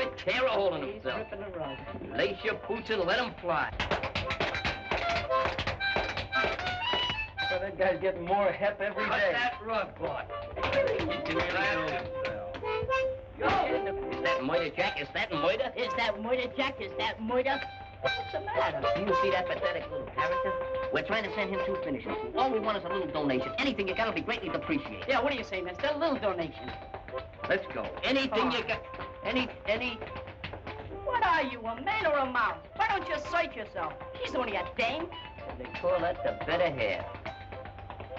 boy, tear a hole in himself. He's ripping the rug. Lace your boots and let him fly. Well, that guy's getting more hep every day. Cut that rug, boy. Is that murder, Jack? Is that murder? Is that murder, Jack? Is that murder? What's the matter? Do you see that pathetic little character? We're trying to send him to finishing school. All we want is a little donation. Anything you got will be greatly appreciated. Yeah, what do you say, mister? A little donation. Let's go. Anything you got. Any. What are you, a man or a mouse? Why don't you assert yourself? She's only a dame. They call that the better half.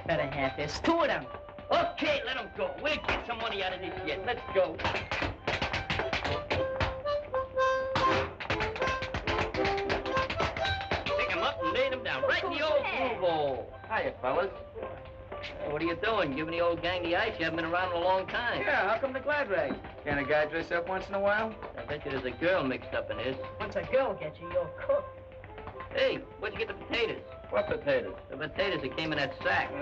Better half. There's two of them. Okay, let him go. We'll get some money out of this yet. Let's go. Pick him up and lay him down right in the old groove hole. Hiya, fellas. Hey, what are you doing? Giving the old gang the ice? You haven't been around in a long time. Yeah, how come the glad rags? Can't a guy dress up once in a while? I bet you there's a girl mixed up in this. Once a girl gets you, you're cooked. Hey, where'd you get the potatoes? What potatoes? The potatoes that came in that sack.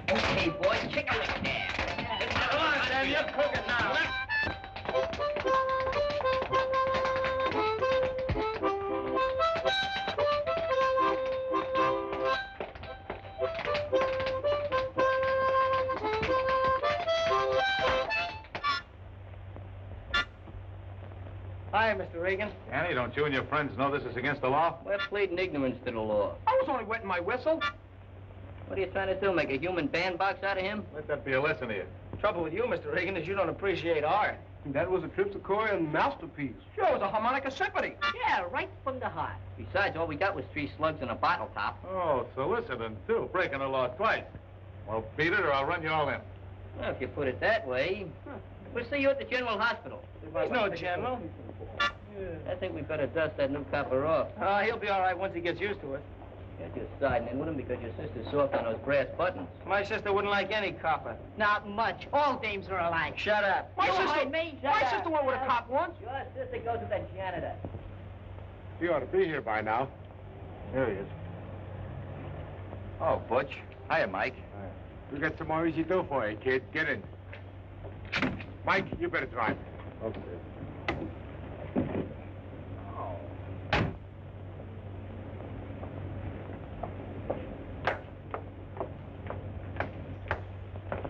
Okay, boy, chicken lick there. Come on, Sam, you're cooking now. Hi, Mr. Regan. Annie, don't you and your friends know this is against the law? We're pleading ignorance to the law. I was only wetting my whistle. What are you trying to do, make a human bandbox out of him? Let that be a lesson to you. Trouble with you, Mr. Regan, is you don't appreciate art. That was a Triptychorian masterpiece. Sure, it was a harmonica symphony. Yeah, right from the heart. Besides, all we got was 3 slugs and a bottle top. Oh, soliciting, too. Breaking the law twice. Well, beat it or I'll run you all in. Well, if you put it that way, we'll see you at the General Hospital. He's no general. I think we better dust that new copper off. He'll be all right once he gets used to it. You're just siding in with him because your sister's soft on those brass buttons. My sister wouldn't like any copper. Not much. All dames are alike. Shut up. My sister went with a cop once. Your sister goes with the janitor. He ought to be here by now. There he is. Oh, Butch. Hiya, Mike. We got some more easy do for you, kid. Get in. Mike, you better drive. Okay.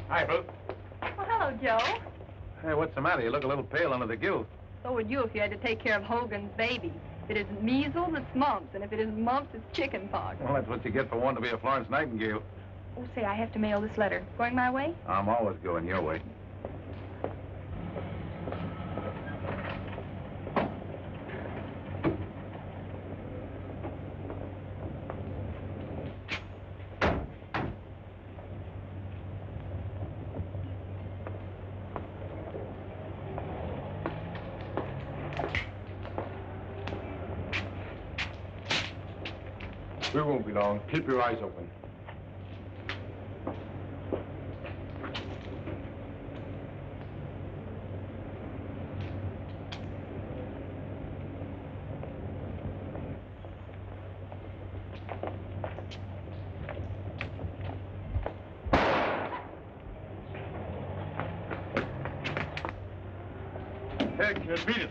Hi, Ruth. Well, hello, Joe. Hey, what's the matter? You look a little pale under the gilt. So would you if you had to take care of Hogan's baby. If it isn't measles, it's mumps. And if it isn't mumps, it's chicken pox. Well, that's what you get for wanting to be a Florence Nightingale. Oh, say, I have to mail this letter. Going my way? I'm always going your way. We won't be long. Keep your eyes open. Heck, you beat it.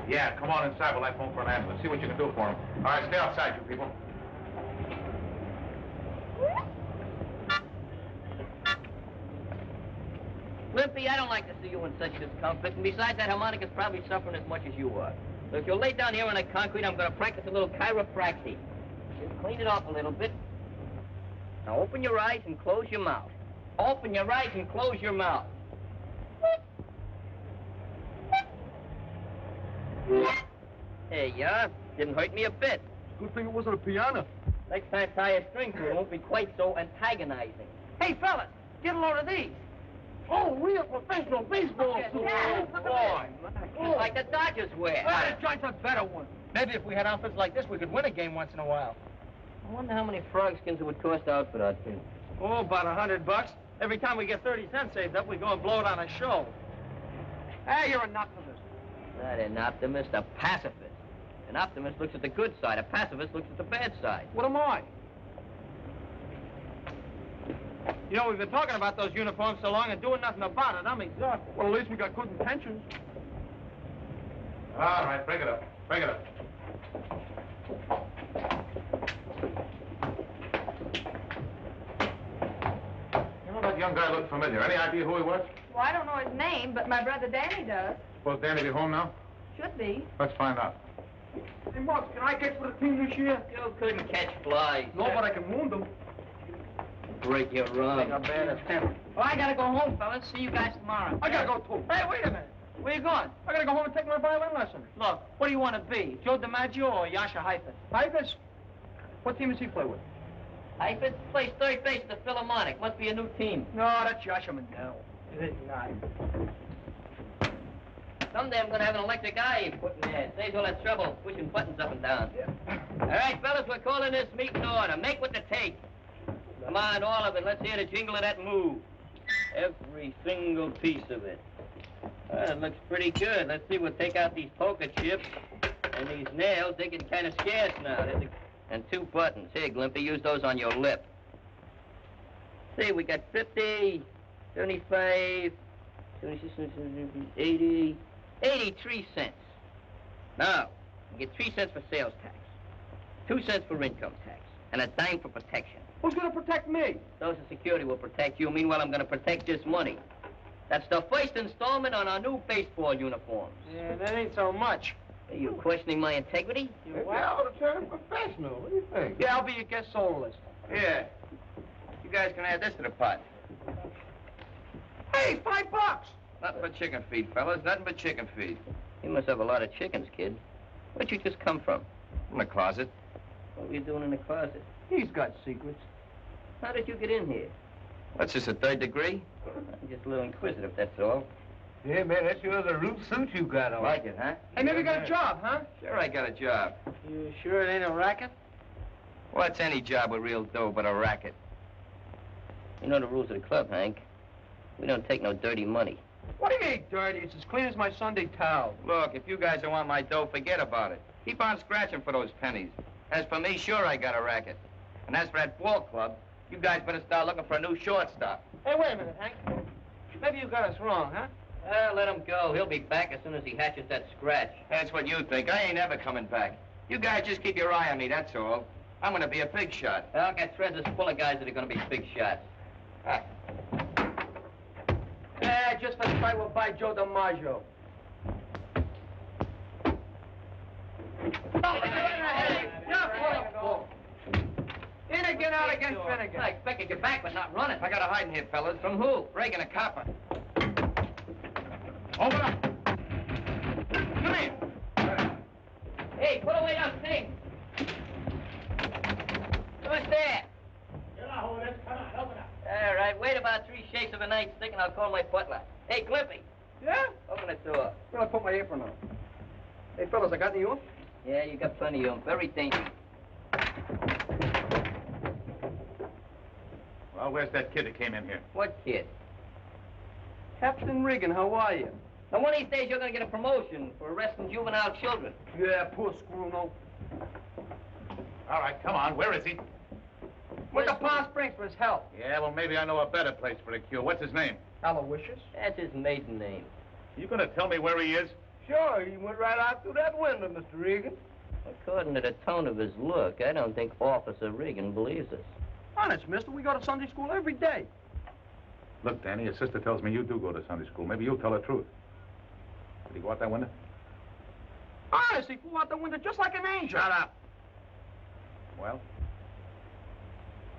Yeah, come on inside. We'll have phone for an ambulance. See what you can do for him. All right, stay outside, you people. Limpy, I don't like to see you in such discomfort. And besides, that harmonica's probably suffering as much as you are. So if you'll lay down here on the concrete, I'm going to practice a little chiropractic. Just clean it off a little bit. Now open your eyes and close your mouth. Open your eyes and close your mouth. There you are. Didn't hurt me a bit. Good thing it wasn't a piano. Next time, tie a string to it. It won't be quite so antagonizing. Hey, fellas, get a load of these. Oh, real professional baseball. Yeah. Oh, boy. Like the Dodgers wear. Ah, the joint's a better one. Maybe if we had outfits like this, we could win a game once in a while. I wonder how many frog skins it would cost out for that thing. Oh, about $100. Every time we get 30 cents saved up, we go and blow it on a show. Hey, you're an optimist. Not an optimist, a pacifist. An optimist looks at the good side. A pacifist looks at the bad side. What am I? You know, we've been talking about those uniforms so long and doing nothing about it. I'm exhausted. Well, at least we got good intentions. All right, break it up. Break it up. You know, that young guy looked familiar. Any idea who he was? Well, I don't know his name, but my brother Danny does. Suppose Danny be home now? Should be. Let's find out. Hey, Mark, can I catch for the team this year? You couldn't catch flies. No, but I can wound them. Break your arm. Take a bad attempt. Well, I gotta go home, fellas. See you guys tomorrow. I gotta go, too. Hey, wait a minute. Where you going? I gotta go home and take my violin lesson. Look, what do you want to be? Joe DiMaggio or Yasha Heifetz? Heifetz? What team does he play with? Heifetz plays third base at the Philharmonic. Must be a new team. No, that's Yasha Mandel. It is not. Someday I'm gonna have an electric eye put in there. Saves all that trouble pushing buttons up and down. Yeah. All right, fellas, we're calling this meeting to order. Make what to take. Come on, all of it. Let's hear the jingle of that move. Every single piece of it. It looks pretty good. Let's see, we'll take out these poker chips and these nails. They're getting kind of scarce now. And 2 buttons. Here, Glimpy, use those on your lip. See, we got 50, 75, 76, 80, 83 cents. Now, you get 3 cents for sales tax, 2 cents for income tax, and a dime for protection. Who's gonna protect me? Social Security will protect you. Meanwhile, I'm gonna protect this money. That's the first installment on our new baseball uniforms. Yeah, that ain't so much. Are you questioning my integrity? You ought to turn professional. What do you think? Yeah, I'll be your guest soloist. Yeah. You guys can add this to the pot. Hey, $5! Nothing but chicken feed, fellas. Nothing but chicken feed. You must have a lot of chickens, kid. Where'd you just come from? From the closet. What were you doing in the closet? He's got secrets. How did you get in here? What's this, a 3rd degree? I'm just a little inquisitive, that's all. Yeah, man, that's sure the root suit you got on. Like it, huh? Hey, maybe you got a job, huh? Sure, I got a job. You sure it ain't a racket? What's any job with real dough but a racket? You know the rules of the club, Hank. We don't take no dirty money. What do you mean, dirty? It's as clean as my Sunday towel. Look, if you guys don't want my dough, forget about it. Keep on scratching for those pennies. As for me, sure, I got a racket. And as for that ball club, you guys better start looking for a new shortstop. Hey, wait a minute, Hank. Maybe you got us wrong, huh? Let him go. He'll be back as soon as he hatches that scratch. That's what you think. I ain't ever coming back. You guys just keep your eye on me, that's all. I'm gonna be a big shot. I'll get treasures full of guys that are gonna be big shots. Yeah, just for the fight, we'll buy Joe DiMaggio. In again, out again, Finnegan. I expected you back, but not running. I got a hiding here, fellas. From who? Reagan, a copper. Open up. Come here. Hey, put away those things. Who's there? All right, wait about 3 shakes of a nightstick and I'll call my butler. Hey, Glimpy. Yeah? Open the door. Well, I put my apron on. Hey, fellas, I got any oomph? Yeah, you got plenty of them. Very dainty. Well, where's that kid that came in here? What kid? Captain Regan, how are you? Now, one of these days you're gonna get a promotion for arresting juvenile children. Yeah, poor Scruno. All right, come on. Where is he? Went to Palm Springs for his help. Yeah, well, maybe I know a better place for a cure. What's his name? Aloysius? That's his maiden name. You gonna tell me where he is? Sure, he went right out through that window, Mr. Regan. According to the tone of his look, I don't think Officer Regan believes us. Honest, mister, we go to Sunday school every day. Look, Danny, your sister tells me you do go to Sunday school. Maybe you'll tell the truth. Did he go out that window? Honest, he flew out the window just like an angel. Shut up. Well?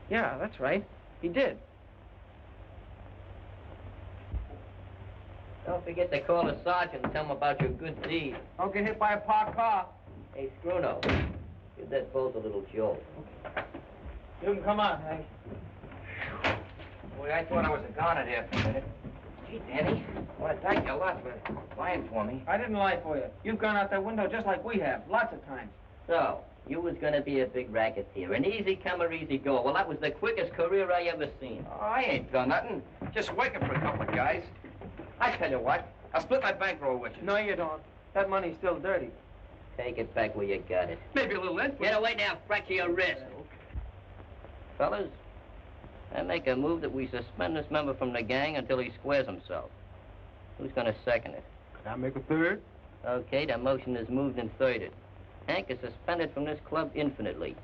Yeah, that's right. He did. Don't forget to call the sergeant and tell him about your good deed. Don't get hit by a parked car. Hey, Scruno, give that bolt a little jolt. You can come on, Hank. Boy, I thought I was a goner there for a minute. Gee, Danny, I want to thank you a lot for lying for me. I didn't lie for you. You've gone out that window just like we have, lots of times. So, You was gonna be a big racketeer, an easy comer, easy go. Well, that was the quickest career I ever seen. Oh, I ain't done nothing. Just working for a couple of guys. I tell you what, I'll split my bankroll with you. No, you don't. That money's still dirty. Take it back where you got it. Maybe a little interest. Get away now, fracture your wrist. Fellas, I make a move that we suspend this member from the gang until he squares himself. Who's gonna second it? Can I make a third? Okay, the motion is moved and thirded. Hank is suspended from this club infinitely.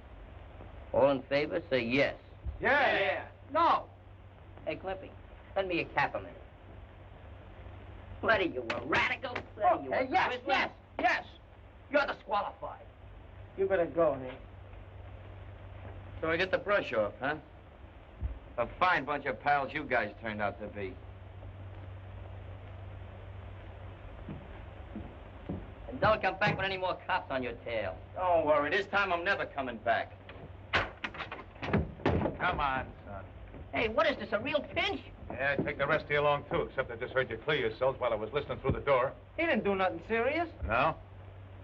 All in favor, say yes. Yeah. No. Hey, Clippy, send me a cap a minute. Bloody, you a radical? Bloody, you a Christmas? Yes. You're disqualified. You better go, Hank. So I get the brush off, huh? A fine bunch of pals you guys turned out to be. And don't come back with any more cops on your tail. Don't worry, this time I'm never coming back. Come on, son. Hey, what is this, a real pinch? Yeah, take the rest of you along, too, except I just heard you clear yourselves while I was listening through the door. He didn't do nothing serious. No?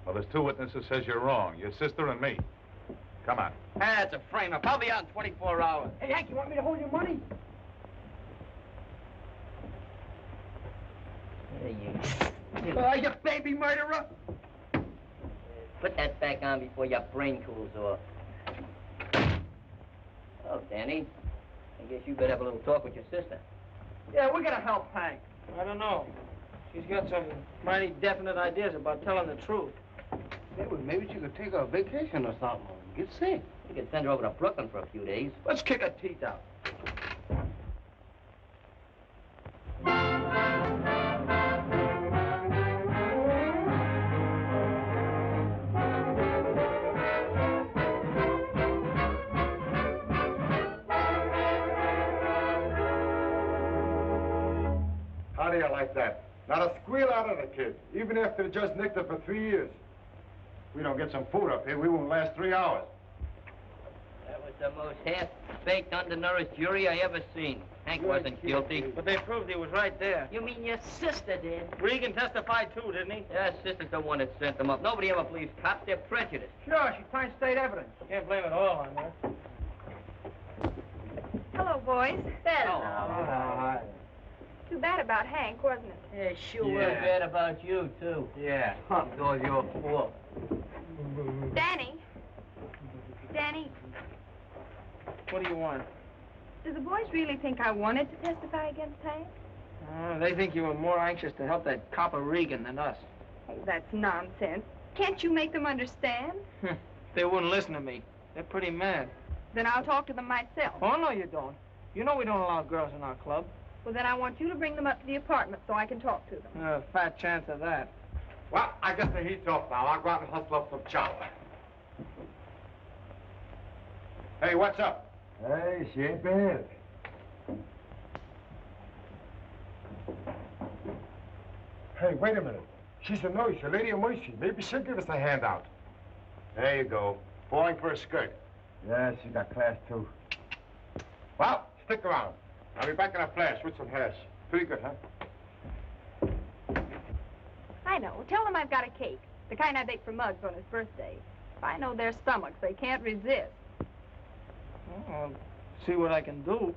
Well, there's two witnesses says you're wrong, your sister and me. Come on. That's a frame-up. I'll be out in 24 hours. Hey, Hank, you want me to hold your money? There you You baby murderer. Put that back on before your brain cools off. Oh, Danny, I guess you better have a little talk with your sister. Yeah, we're gonna help Hank. I don't know. She's got some mighty definite ideas about telling the truth. Maybe she could take a vacation or something. Get sick. You could send her over to Brooklyn for a few days. Let's kick her teeth out. How do you like that? Not a squeal out of the kid, even after the judge nicked her for 3 years. We don't get some food up here, we won't last 3 hours. That was the most half-baked, undernourished jury I ever seen. Hank wasn't guilty. But they proved he was right there. You mean your sister did? Regan testified too, didn't he? Yeah, sister's the one that sent them up. Nobody ever believes cops. They're prejudiced. Sure, she finds state evidence. You can't blame it all on her. Hello, boys. Oh. Too bad about Hank, wasn't it? Yeah, sure was bad about you, too. Yeah. It's all your fault. Danny. Danny, What do you want? do the boys really think I wanted to testify against Hank? They think you were more anxious to help that copper Regan than us. Oh, that's nonsense. Can't you make them understand? They wouldn't listen to me. They're pretty mad. Then I'll talk to them myself. Oh, no, you don't. You know we don't allow girls in our club. Well, then I want you to bring them up to the apartment so I can talk to them. Fat chance of that. Well, I guess the heat's off now. I'll go out and hustle up some chow. Hey, what's up? Hey, she ain't bad. Hey, wait a minute. She's a nurse, a lady of mercy. Maybe she'll give us a handout. There you go. Falling for a skirt. Yeah, she got class, too. Well, stick around. I'll be back in a flash with some hash. Pretty good, huh? I know. Tell them I've got a cake. The kind I bake for Muggs on his birthday. If I know their stomachs, they can't resist. Well, I'll see what I can do.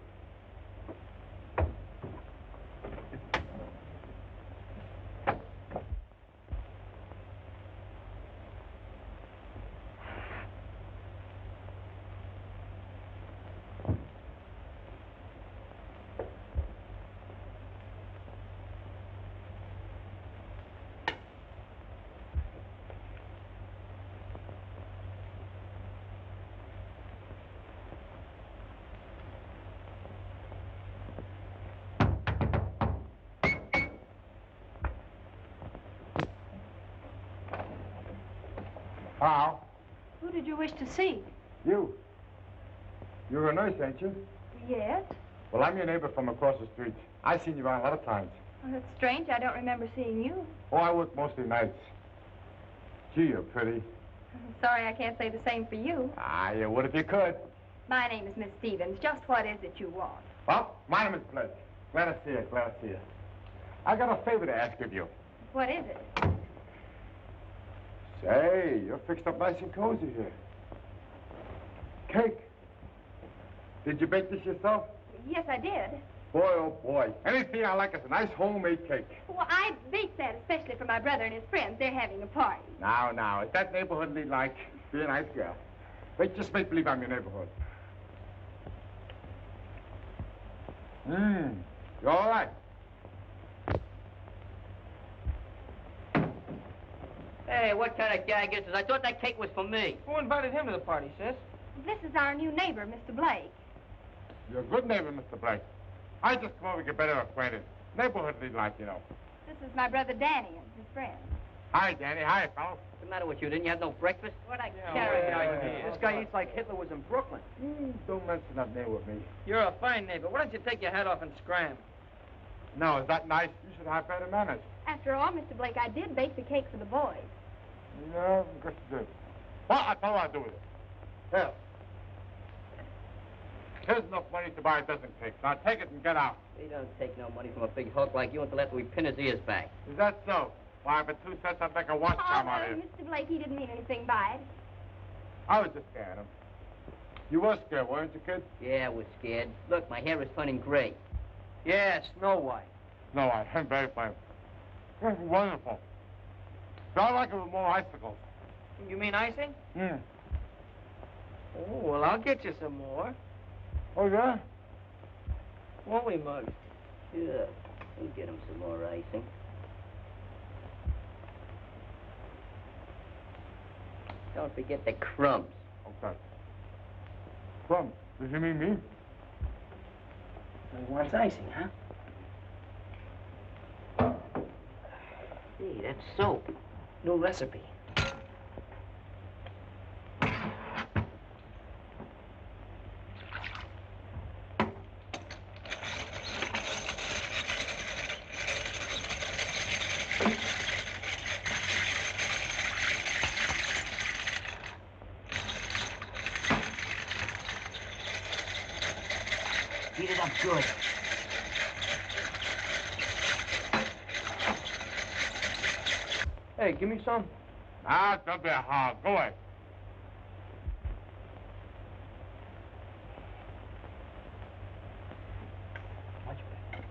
How? Who did you wish to see? You. You're a nurse, ain't you? Yes. Well, I'm your neighbor from across the street. I've seen you around a lot of times. Well, that's strange. I don't remember seeing you. Oh, I work mostly nights. Gee, you're pretty. I'm sorry I can't say the same for you. Ah, you would if you could. My name is Miss Stevens. Just what is it you want? Well, my name is Blake. Glad to see you, glad to see you. I got a favor to ask of you. What is it? Say, you're fixed up nice and cozy here. Cake. Did you bake this yourself? Yes, I did. Boy, oh boy. Anything I like is a nice homemade cake. Well, I baked that especially for my brother and his friends. They're having a party. Now, is that neighborhoodly like? Be a nice girl. Wait, just make believe I'm your neighborhood. You all right? Hey, what kind of gag is this? I thought that cake was for me. Who invited him to the party, sis? This is our new neighbor, Mr. Blake. You're a good neighbor, Mr. Blake. I just come over to get better acquainted. Neighborhoodly like, you know. This is my brother Danny and his friend. Hi, Danny. Hi, fellas. What's the matter with you? Didn't you have no breakfast? What a Yeah, character. This guy eats like Hitler was in Brooklyn. Don't mention that name with me. You're a fine neighbor. Why don't you take your hat off and scram? No, is that nice? You should have better manners. After all, Mr. Blake, I did bake the cake for the boys. Yeah, I guess you did. Well, I tell you what I'll do with it. Here. Here's enough money to buy a dozen cakes. Now take it and get out. We don't take no money from a big hulk like you until after we pin his ears back. Is that so? Why, for 2 cents, I'd make a watch Oh, charm out of no, you. Mr. Blake, he didn't mean anything by it. I was just scared him. You were scared, weren't you, kid? Yeah, we're scared. Look, my hair is turning gray. Yeah, Snow White. No, I'm very fine. This is wonderful. So I like it with more icicles. You mean icing? Hmm. Oh, well, I'll get you some more. Oh, yeah? Won't we, Mug? Yeah, we'll get him some more icing. Don't forget the crumbs. Okay. Crumbs. Does you mean me? He wants icing, huh? Hey, that's soap. New recipe. Heat it up good. Hey, give me some. Ah, don't be a hog. Go away. Much better.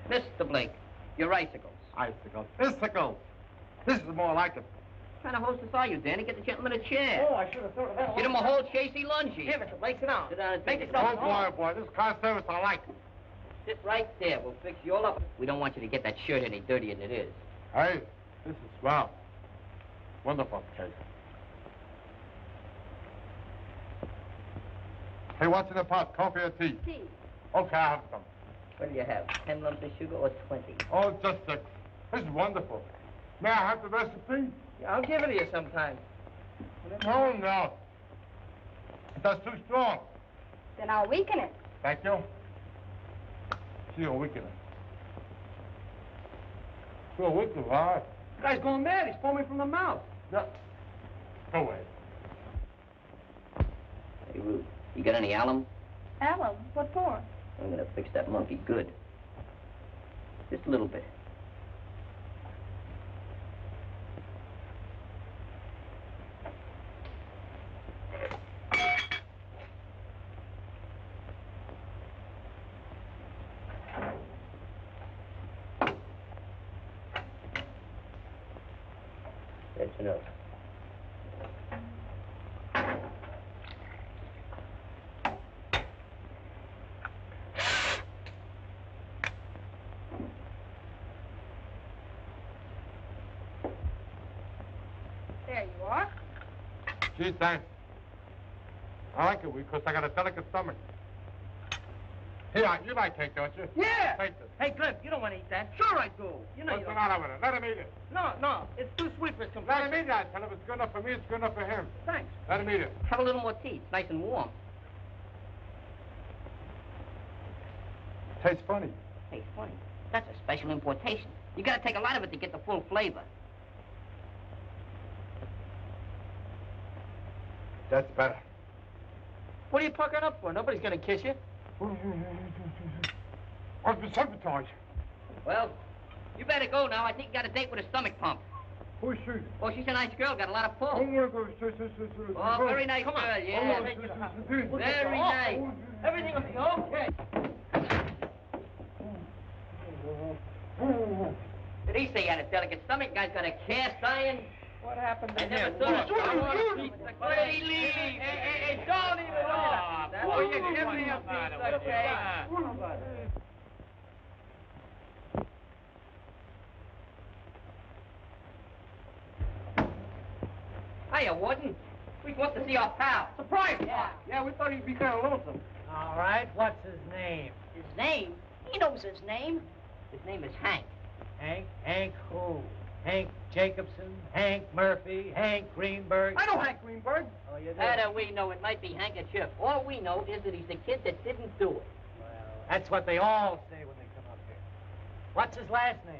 Mr. Blake, your icicles. Icicles. Icicles. This is more like it. What kind of hostess are you, Danny? Get the gentleman a chair. Oh, I should have thought of that. Get him a whole chasey lungie. Here, Mr. Blake, sit down. Sit down and Make take yourself Oh, boy, boy. This car service I like. Sit right there. We'll fix you all up. We don't want you to get that shirt any dirtier than it is. Hey, this is swell. Wonderful cake. Hey, what's in the pot? Coffee or tea? Tea. Okay, I'll have some. What do you have? 10 lumps of sugar or 20? Oh, just 6. This is wonderful. May I have the recipe? Yeah, I'll give it to you sometime. No, no. That's too strong. Then I'll weaken it. Thank you. See you weaken it. You're weaken, all right. The guy's going mad. He's foaming from the mouth. No. Go away. Hey, Ruth, you got any alum? Alum? What for? I'm gonna fix that monkey good. Just a little bit. That's enough. There you are. Gee, thanks. I like it because I got a delicate stomach. Here, you like cake, don't you? Yeah. Take this. Hey, Clint, you don't want to eat that. Sure I do. You know What's you the don't. matter with it? Let him eat it. No, it's too sweet for his Let complexion. him eat that. Tell him it's good enough for me, it's good enough for him. Thanks. Let him eat it. Have a little more tea. It's nice and warm. Tastes funny. Hey, funny. That's a special importation. You gotta take a lot of it to get the full flavor. That's better. What are you puckering up for? Nobody's gonna kiss you. I've been sabotaged. Well, you better go now. I think you got a date with a stomach pump. Who's she? Oh, she's a nice girl. Got a lot of pull. Oh, my God. Oh, very nice girl, yeah. Very nice. Everything will be okay. Did he say he had a delicate stomach? Guy's got a cast iron. What happened to I never him? saw it. What? Hey, leave. Hey, don't even Oh, you give me a piece of cake. Hiya, Warden. We want to see our pal. Surprise! Yeah, we thought he'd be kind of lonesome. All right, what's his name? His name? He knows his name. His name is Hank. Hank? Hank who? Hank Jacobson? Hank Murphy? Hank Greenberg? I know Hank Greenberg. Oh, you do? How do we know? It might be handkerchief. All we know is that he's the kid that didn't do it. Well, that's what they all say when they come up here. What's his last name?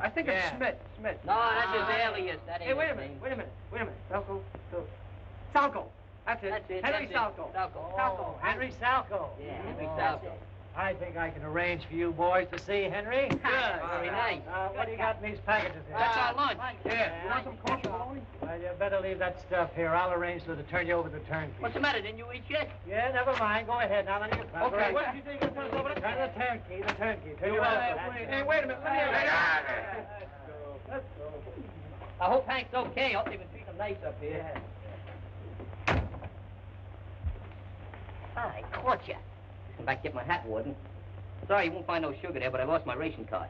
I think it's Smith. Smith. No, that's his alias. That ain't Hey, wait a his minute. name. Wait a minute. Wait a minute. Salco. Salco. That's it. That's it. Henry that's Salco. it. Salco. Oh, Henry Salco. Yeah, Henry Oh, Salco. I think I can arrange for you boys to see Henry. Good. Very nice. What do you got in these packages here? That's our lunch. Yeah. You want some coffee, Maloney? Well, you better leave that stuff here. I'll arrange for to turn you over to the turnkey. What's the matter? Didn't you eat yet? Yeah, never mind. Go ahead now. None of your trouble. Okay. What did you think you were over to? Turn the turnkey. The turnkey. Turn you Hey, over. wait a minute. Let me Let's go. I hope Hank's okay. I hope they've been treating him nice up here. I caught you. Come back, get my hat, Warden. Sorry, you won't find no sugar there, but I lost my ration card.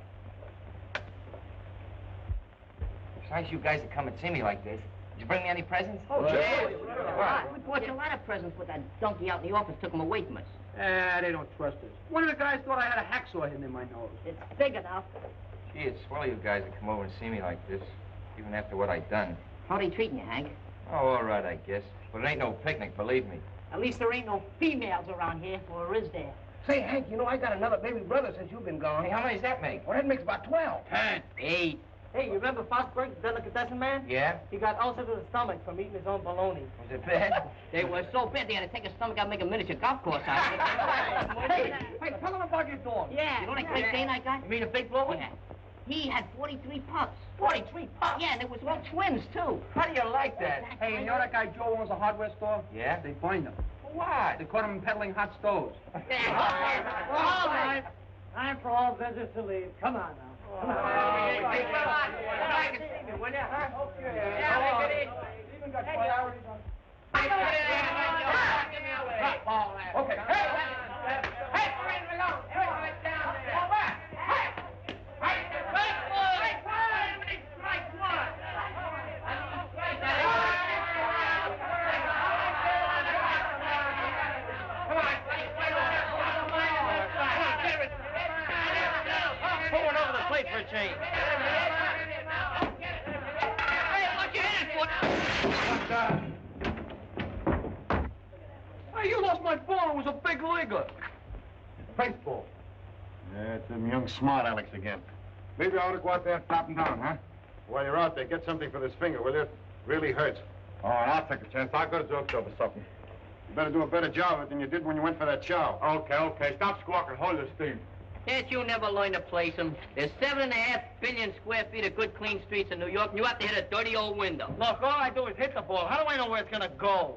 It's nice you guys to come and see me like this. Did you bring me any presents? Oh, yeah. We bought you a lot of presents, but that donkey out in the office took them away from us. They don't trust us. One of the guys thought I had a hacksaw hidden in my nose. It's big enough. Gee, it's swell of you guys to come over and see me like this, even after what I've done. How they treating you, Hank? Oh, all right, I guess. But it ain't no picnic, believe me. At least there ain't no females around here, or is there? Say, Hank, you know, I got another baby brother since you've been gone. Hey, how many does that make? Well, that makes about 12. 10. 8. Hey, you remember Fosberg, the delicatessen man? Yeah? He got ulcer to the stomach from eating his own bologna. Was it bad? They were so bad they had to take his stomach out and make a miniature golf course out of it. Hey, tell him about your dog. Yeah. You know that Great Dane I got? You mean a big blower? Yeah. He had 43 pups. 43 pups? Yeah, and it was all twins, too. How do you like that? Hey, you know that guy Joe owns a hardware store? Yeah? They fined him. What? They caught him peddling hot stoves. All right. Time for all visitors to leave. Come on now. Come on. Hey, come back and see me, will you? Huh? Yeah, take it easy. Even got priorities on. Okay. Hey, we're alone. Everybody down there. Go back. Pulling over the plate for a change. Hey, what you headed for? Hey, you lost my ball. It was a big leaguer. Baseball. Yeah, it's them young smart Alecks again. Maybe I ought to go out there and top him down, huh? While you're out there, get something for this finger, will you? It really hurts. Oh, I'll take a chance. I'll go to drugstore for something. You better do a better job of it than you did when you went for that chow. Okay. Stop squawking. Hold your steam. Can't you never learn to place them? There's 7.5 billion square feet of good, clean streets in New York, and you have to hit a dirty old window. Look, all I do is hit the ball. How do I know where it's gonna go?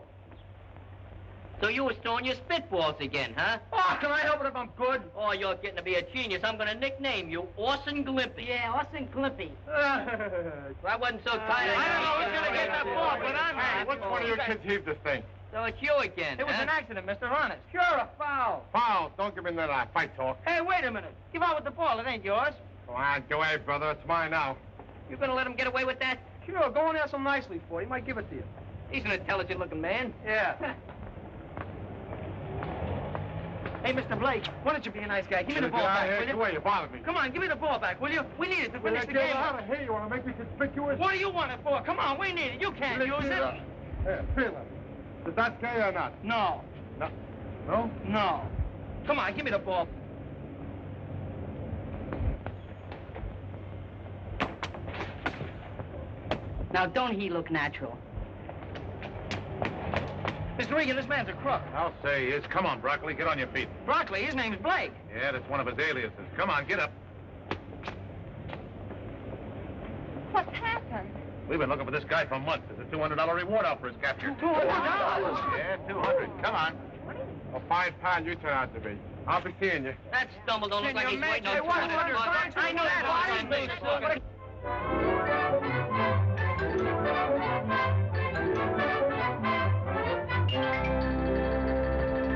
So you was throwing your spitballs again, huh? Oh, can I help it if I'm good? Oh, you're getting to be a genius. I'm going to nickname you Orson Glimpy. Yeah, Austin Clippy. I wasn't so tired. I don't know who's gonna get that ball, but I'm Hey, which one of you kids heaved this thing? So it's you again, It was huh? an accident, Mr. Honest. Sure, a foul. Foul. Don't give me that fight talk. Hey, wait a minute. Give out with the ball. It ain't yours. Come on, go ahead, brother. It's mine now. You going to let him get away with that? Sure, go and ask him nicely for it. He might give it to you. He's an intelligent-looking man. Yeah. Hey, Mr. Blake, why don't you be a nice guy? Give me the ball back, will you? Away, you bothered me. Come on, give me the ball back, will you? We need it to finish the game. out of here. You want to make me conspicuous? What do you want it for? Come on, we need it. You can't use it. Here, feel it. Is that gay or not? No. No? No. Come on, give me the ball. Now, don't he look natural? Mr. Regan, this man's a crook. I'll say he is. Come on, Broccoli, get on your feet. Broccoli, his name's Blake. Yeah, that's one of his aliases. Come on, get up. What's happened? We've been looking for this guy for months. There's a $200 reward out for his capture. $200? Yeah, 200. Come on. A fine pal you turn out to be. I'll be seeing you. That stumble don't look like he's waiting on Hey, what? 200 bucks. I know that.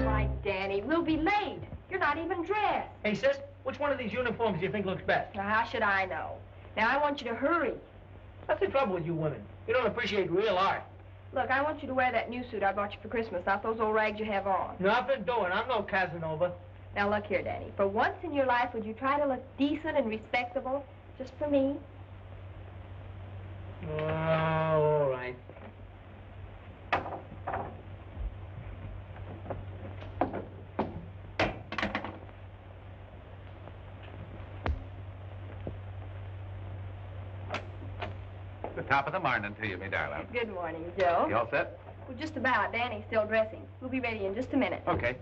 Why, Danny, we'll be late. You're not even dressed. Hey, sis, which one of these uniforms do you think looks best? Now, how should I know? Now, I want you to hurry. What's the trouble with you women? You don't appreciate real art. Look, I want you to wear that new suit I bought you for Christmas, not those old rags you have on. Nothing doing. I'm no Casanova. Now, look here, Danny. For once in your life, would you try to look decent and respectable, just for me? Oh, all right. The top of the morning to you, me darling. Good morning, Joe. You all set? Well, just about. Danny's still dressing. We'll be ready in just a minute. Okay.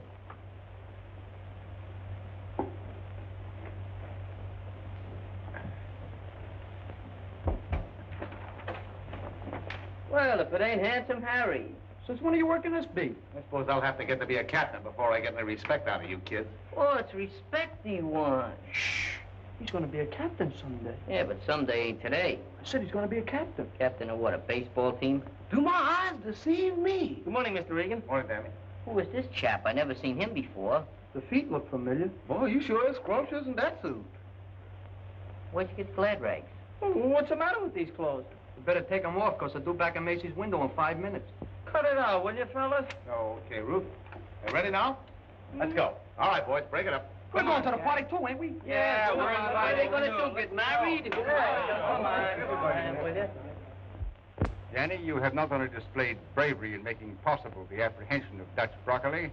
Well, if it ain't Handsome Harry. Since when are you working this beat? I suppose I'll have to get to be a captain before I get any respect out of you kids. Oh, it's respect he wants. Shh. He's going to be a captain someday. Yeah, but someday ain't today. I said he's going to be a captain. Captain of what, a baseball team? Do my eyes deceive me? Good morning, Mr. Regan. Morning, Danny. Who is this chap? I never seen him before. The feet look familiar. Boy, you sure is scrumptious in that suit. Where'd you get glad rags? Oh, what's the matter with these clothes? You better take them off, because they're due back in Macy's window in 5 minutes. Cut it out, will you, fellas? Okay, Ruth. You ready now? Let's go. All right, boys, break it up. We're going to the party, too, ain't we? Yeah, we're what are they gonna do, get married? Come on, will you? Danny, you have not only displayed bravery in making possible the apprehension of Dutch Broccoli,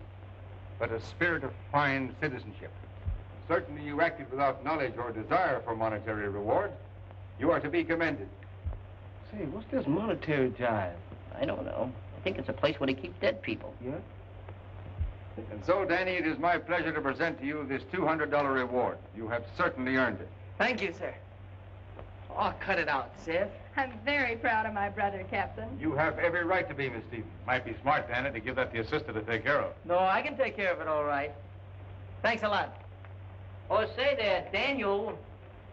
but a spirit of fine citizenship. Certainly you acted without knowledge or desire for monetary reward. You are to be commended. Say, what's this monetary jive? I don't know. I think it's a place where they keep dead people. Yeah? And so, Danny, it is my pleasure to present to you this $200 reward. You have certainly earned it. Thank you, sir. Oh, cut it out, Sid. I'm very proud of my brother, Captain. You have every right to be, Miss Stevens. Might be smart, Danny, to give that to your sister to take care of. No, I can take care of it all right. Thanks a lot. Oh, say there, Daniel.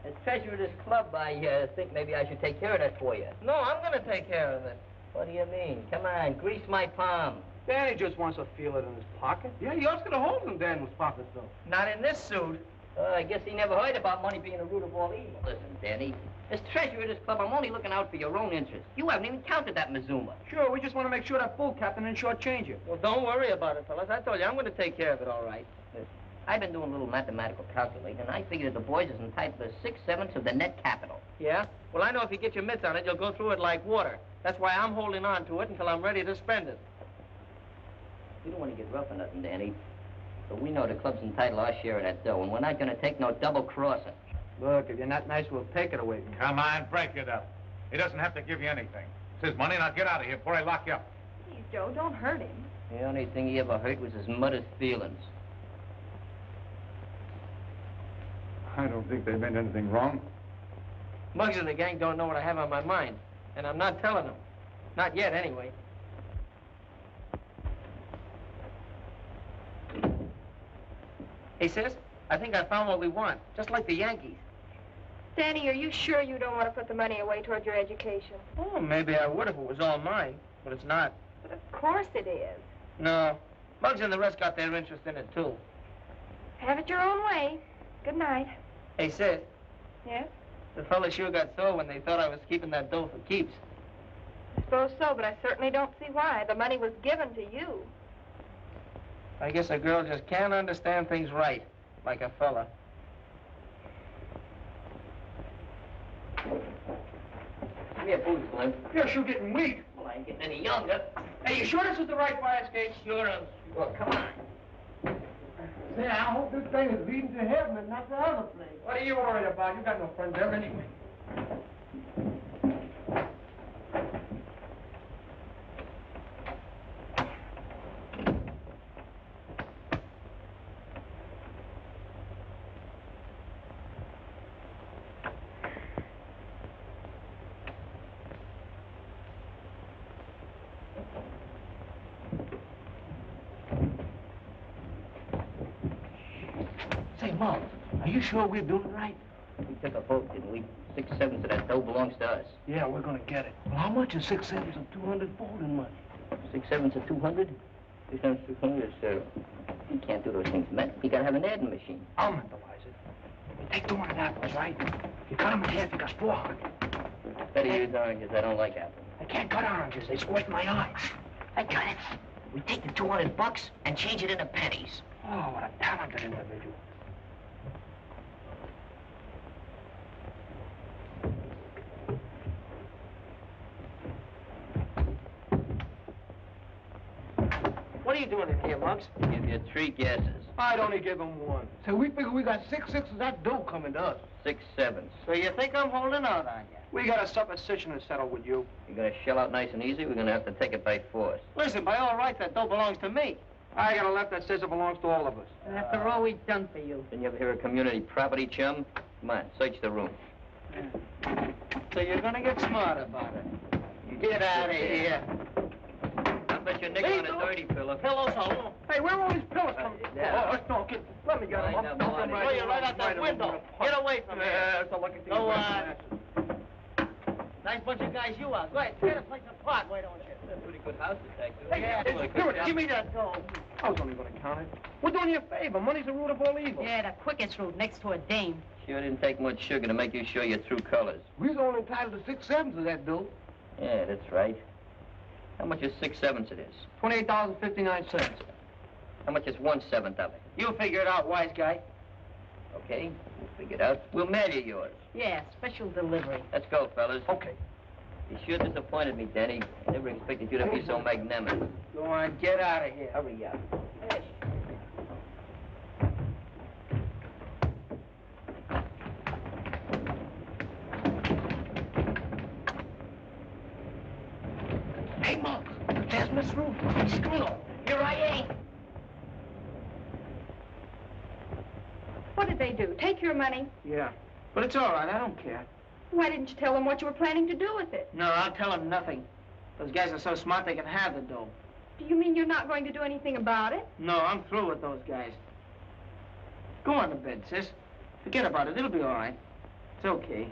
As treasurer of this club, I think maybe I should take care of that for you. No, I'm going to take care of it. What do you mean? Come on, grease my palm. Danny just wants to feel it in his pocket. Yeah, you also got a hole in Daniel's pocket, though. Not in this suit. I guess he never heard about money being the root of all evil. Listen, Danny, as treasurer of this club, I'm only looking out for your own interest. You haven't even counted that Mazuma. Sure, we just want to make sure that fool captain didn't shortchange you. Well, don't worry about it, fellas. I told you, I'm going to take care of it all right. Listen, I've been doing a little mathematical calculating, and I figured that the boys is entitled to 6/7 of the net capital. Yeah? Well, I know if you get your mitts on it, you'll go through it like water. That's why I'm holding on to it until I'm ready to spend it. We don't want to get rough or nothing, Danny. But we know the club's entitled to our share of that dough, and we're not going to take no double crossing. Look, if you're not nice, we'll take it away from you. Come on, break it up. He doesn't have to give you anything. It's his money. Now get out of here before I lock you up. Please, Joe, don't hurt him. The only thing he ever hurt was his mother's feelings. I don't think they meant anything wrong. Muggs and the gang don't know what I have on my mind, and I'm not telling them. Not yet, anyway. Hey, sis, I think I found what we want, just like the Yankees. Danny, are you sure you don't want to put the money away toward your education? Oh, maybe I would if it was all mine, but it's not. But of course it is. No, Muggs and the rest got their interest in it, too. Have it your own way. Good night. Hey, sis, Yes? the fellas sure got sore when they thought I was keeping that dough for keeps. I suppose so, but I certainly don't see why. The money was given to you. I guess a girl just can't understand things right, like a fella. Give me a booty, Slim. You're sure getting weak. Well, I ain't getting any younger. Hey, you sure this is the right fire escape? Sure, well, come on. Say, I hope this thing is leading to heaven and not the other place. What are you worried about? You got no friends there anyway. Mom, are you sure we're doing right? We took a vote, didn't we? 6/7 of that dough belongs to us. Yeah, we're gonna get it. Well, how much is 6/7 of 200 folding money? 6/7 of 200? 6/7 of 200 is, you can't do those things, man. You gotta have an adding machine. I'll mentalize it. You take 200 apples, right? You cut them in half, you got 400. Better use oranges. I don't like apples. I can't cut oranges. They squirt my eyes. I got it. We take the $200 and change it into pennies. Oh, what a talented individual. What are you doing in here, Muggs? Give you 3 guesses. I'd only give him 1. So we figure we got 6/6 of that dough coming to us. 6/7. So you think I'm holding out on you? We got a supposition to settle with you. You're gonna shell out nice and easy. We're gonna have to take it by force. Listen, by all rights, that dough belongs to me. I got a left that says it belongs to all of us. After all we've done for you. Didn't you ever hear of community property, chum? Come on, search the room. So you're gonna get smart about it. Get out of here. I bet you're nickel on a dirty pillow. Pillows all. Hey, where are all these pillows coming from? Yeah. Oh, let's talk. Let me get them. Find I'll them, throw them Marty. right out that window. Get away from me. That's a lucky thing. Go on. Nice bunch of guys you are. Go ahead, tear the place apart, why don't you? That's a pretty good house detective. Hey, give me that dough. I was only going to count it. We're doing you a favor. Money's the root of all evil. Yeah, the quickest route next to a dame. Sure didn't take much sugar to make you show your true colors. We're only entitled to 6/7 of that dough. Yeah, that's right. How much is 6/7 it is? $28.59. How much is 1/7 of it? You figure it out, wise guy. Okay, we'll figure it out. We'll mail you yours. Yeah, special delivery. Let's go, fellas. Okay. You sure disappointed me, Danny. I never expected you to be so magnanimous. Go on, get out of here. Hurry up. Hey, Mom, there's Miss Ruth. Screw. Here I ain't. What did they do? Take your money? Yeah, but it's all right. I don't care. Why didn't you tell them what you were planning to do with it? No, I'll tell them nothing. Those guys are so smart they can have the dough. Do you mean you're not going to do anything about it? No, I'm through with those guys. Go on to bed, sis. Forget about it. It'll be all right. It's okay.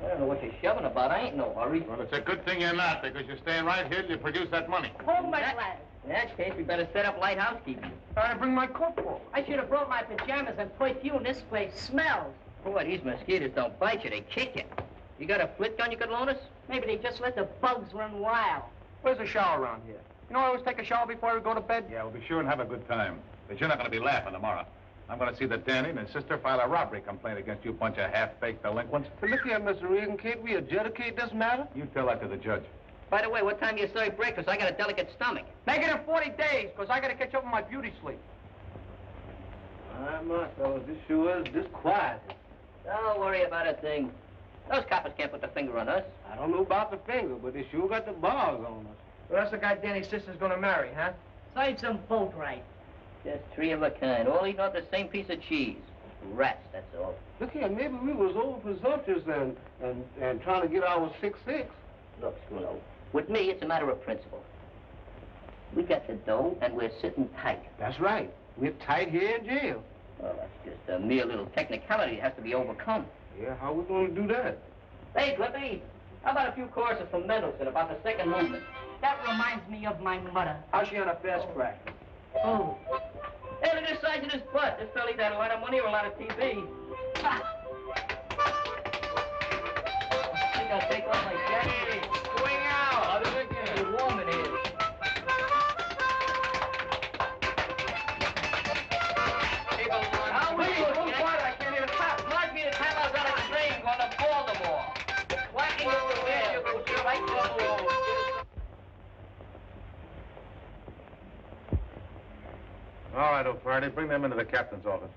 I don't know what you're shoving about. I ain't in no hurry. Well, it's a good thing you're not, because you're staying right here till you produce that money. Hold my glass. In that case, we better set up light housekeeping. I bring my coat for. I should have brought my pajamas and perfume. This place smells. Boy, these mosquitoes don't bite you. They kick you. You got a flit gun you could loan us? Maybe they just let the bugs run wild. Where's the shower around here? You know, I always take a shower before I go to bed. Yeah, we'll be sure and have a good time. But you're not going to be laughing tomorrow. I'm going to see that Danny and his sister file a robbery complaint against you bunch of half-baked delinquents. But look here, Mr. Regan, can't we adjudicate this matter? You tell that to the judge. By the way, what time do you serve breakfast? I got a delicate stomach. Make it in 40 days, because I got to catch up on my beauty sleep. My fellas, this sure is disquieting. Don't worry about a thing. Those coppers can't put the finger on us. I don't know about the finger, but they sure got the bars on us. Well, that's the guy Danny's sister's going to marry, huh? Serves them both right. Just 3 of a kind, all eating off the same piece of cheese. Rats, that's all. Look here, maybe we was over presumptuous and trying to get our 6/6. Look, Scruno, with me, it's a matter of principle. We got the dough, and we're sitting tight. That's right. We're tight here in jail. Well, that's just a mere little technicality that has to be overcome. Yeah, how we going to do that? Hey, Clippy, how about a few choruses from Mendelssohn about the second movement? That reminds me of my mother. How's she on a fast crack? Oh. Hey, look at the size of this butt. This fella either had a lot of money or a lot of TV. Ha! I think I'll take off my jacket. Swing out! How does it get? How warm it is. How will you? I can't even tap. Reminds me of the time I was on a train going to Baltimore. Whacking over there. You go straight to the wall. All right, O'Flaherty, bring them into the captain's office.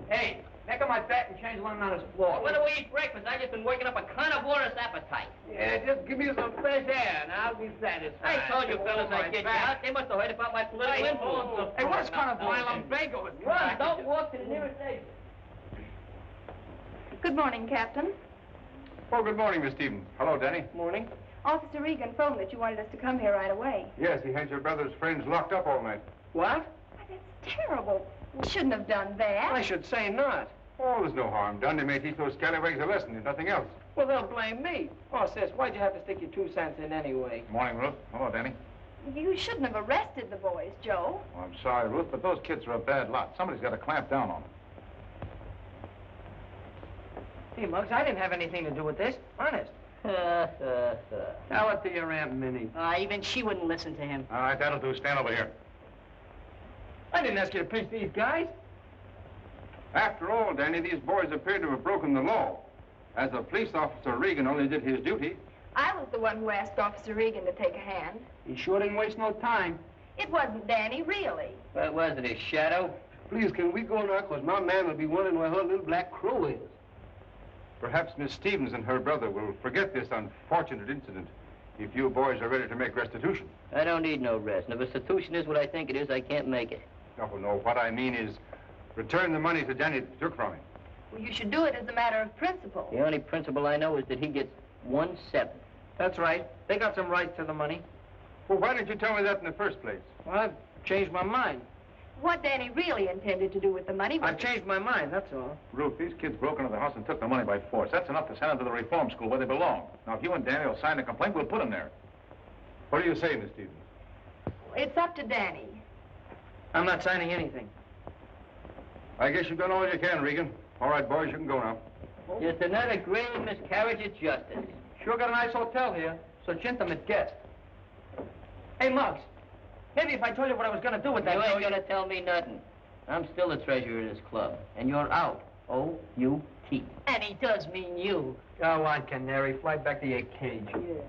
Hey, Take my bet and change one on his floor. When do we eat breakfast? I've just been working up a carnivorous appetite. Yeah, just give me some fresh air and I'll be satisfied. I told you fellas I'd get you out. They must have heard about my political influence. Hey, what's kind of violent bagel? Run, don't walk to the nearest exit. Good morning, Captain. Oh, good morning, Miss Stevens. Hello, Danny. Morning. Officer Regan phoned that you wanted us to come here right away. Yes, he has your brother's friends locked up all night. What? Why, that's terrible. We shouldn't have done that. I should say not. Oh, there's no harm done. They may teach those scallywags a lesson, if nothing else. Well, they'll blame me. Oh, sis, why'd you have to stick your 2 cents in anyway? Morning, Ruth. Hello, Danny. You shouldn't have arrested the boys, Joe. Oh, I'm sorry, Ruth, but those kids are a bad lot. Somebody's got to clamp down on them. Hey, Muggs, I didn't have anything to do with this. Honest. Tell it to your Aunt Minnie. Even she wouldn't listen to him. All right, that'll do. Stand over here. I didn't ask you to pinch these guys. After all, Danny, these boys appear to have broken the law. As a police officer, Regan only did his duty. I was the one who asked Officer Regan to take a hand. He sure didn't waste no time. It wasn't Danny, really. What was it, his shadow? Please, can we go now? Because my man will be wondering where her little black crow is. Perhaps Miss Stevens and her brother will forget this unfortunate incident if you boys are ready to make restitution. I don't need no rest. And if restitution is what I think it is, I can't make it. Oh, no, what I mean is return the money to Danny that you took from him. Well, you should do it as a matter of principle. The only principle I know is that he gets 1/7. That's right. They got some rights to the money. Well, why didn't you tell me that in the first place? Well, I've changed my mind. What Danny really intended to do with the money was... I've changed my mind, that's all. Ruth, these kids broke into the house and took the money by force. That's enough to send them to the reform school where they belong. Now, if you and Danny will sign a complaint, we'll put them there. What do you say, Miss Stevens? It's up to Danny. I'm not signing anything. I guess you've done all you can, Regan. All right, boys, you can go now. Just another grave miscarriage of justice. Sure got a nice hotel here. So gentlemen guest. Hey, Muggs. Maybe if I told you what I was going to do with that... You ain't gonna tell me nothing. I'm still the treasurer of this club, and you're out. O-U-T. And he does mean you. Go on, Canary. Fly back to your cage. Yeah.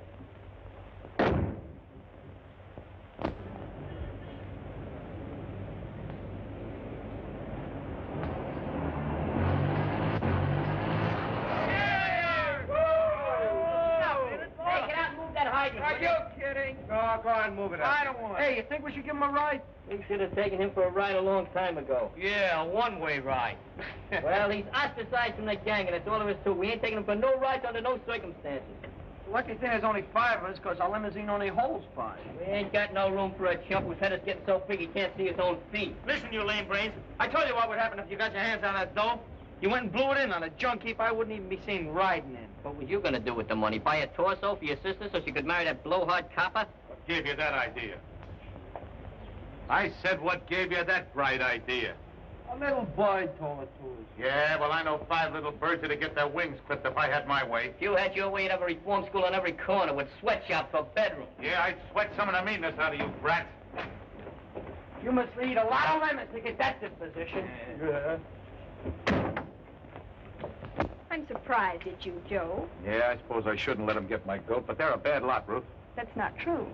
Are you kidding? No, go ahead and move it up. I don't want it. Hey, you think we should give him a ride? We should have taken him for a ride a long time ago. Yeah, a one-way ride. Well, he's ostracized from the gang, and that's all there is to it. We ain't taking him for no rides under no circumstances. Lucky thing there's only 5 of us, because our limousine only holds 5. We ain't got no room for a chump whose head is getting so big he can't see his own feet. Listen, you lame brains. I told you what would happen if you got your hands on that dough. You went and blew it in on a junk heap I wouldn't even be seen riding in. What was you gonna do with the money? Buy a torso for your sister so she could marry that blowhard copper? What gave you that idea? I said what gave you that bright idea? A little boy told it to us. Yeah, well, I know 5 little birds that'd get their wings clipped if I had my way. If you had your way, you'd have a reform school on every corner with sweatshops for bedrooms. Yeah, I'd sweat some of the meanness out of you brats. You must eat a lot of lemons to get that disposition. Yeah. I'm surprised at you, Joe. Yeah, I suppose I shouldn't let them get my goat, but they're a bad lot, Ruth. That's not true.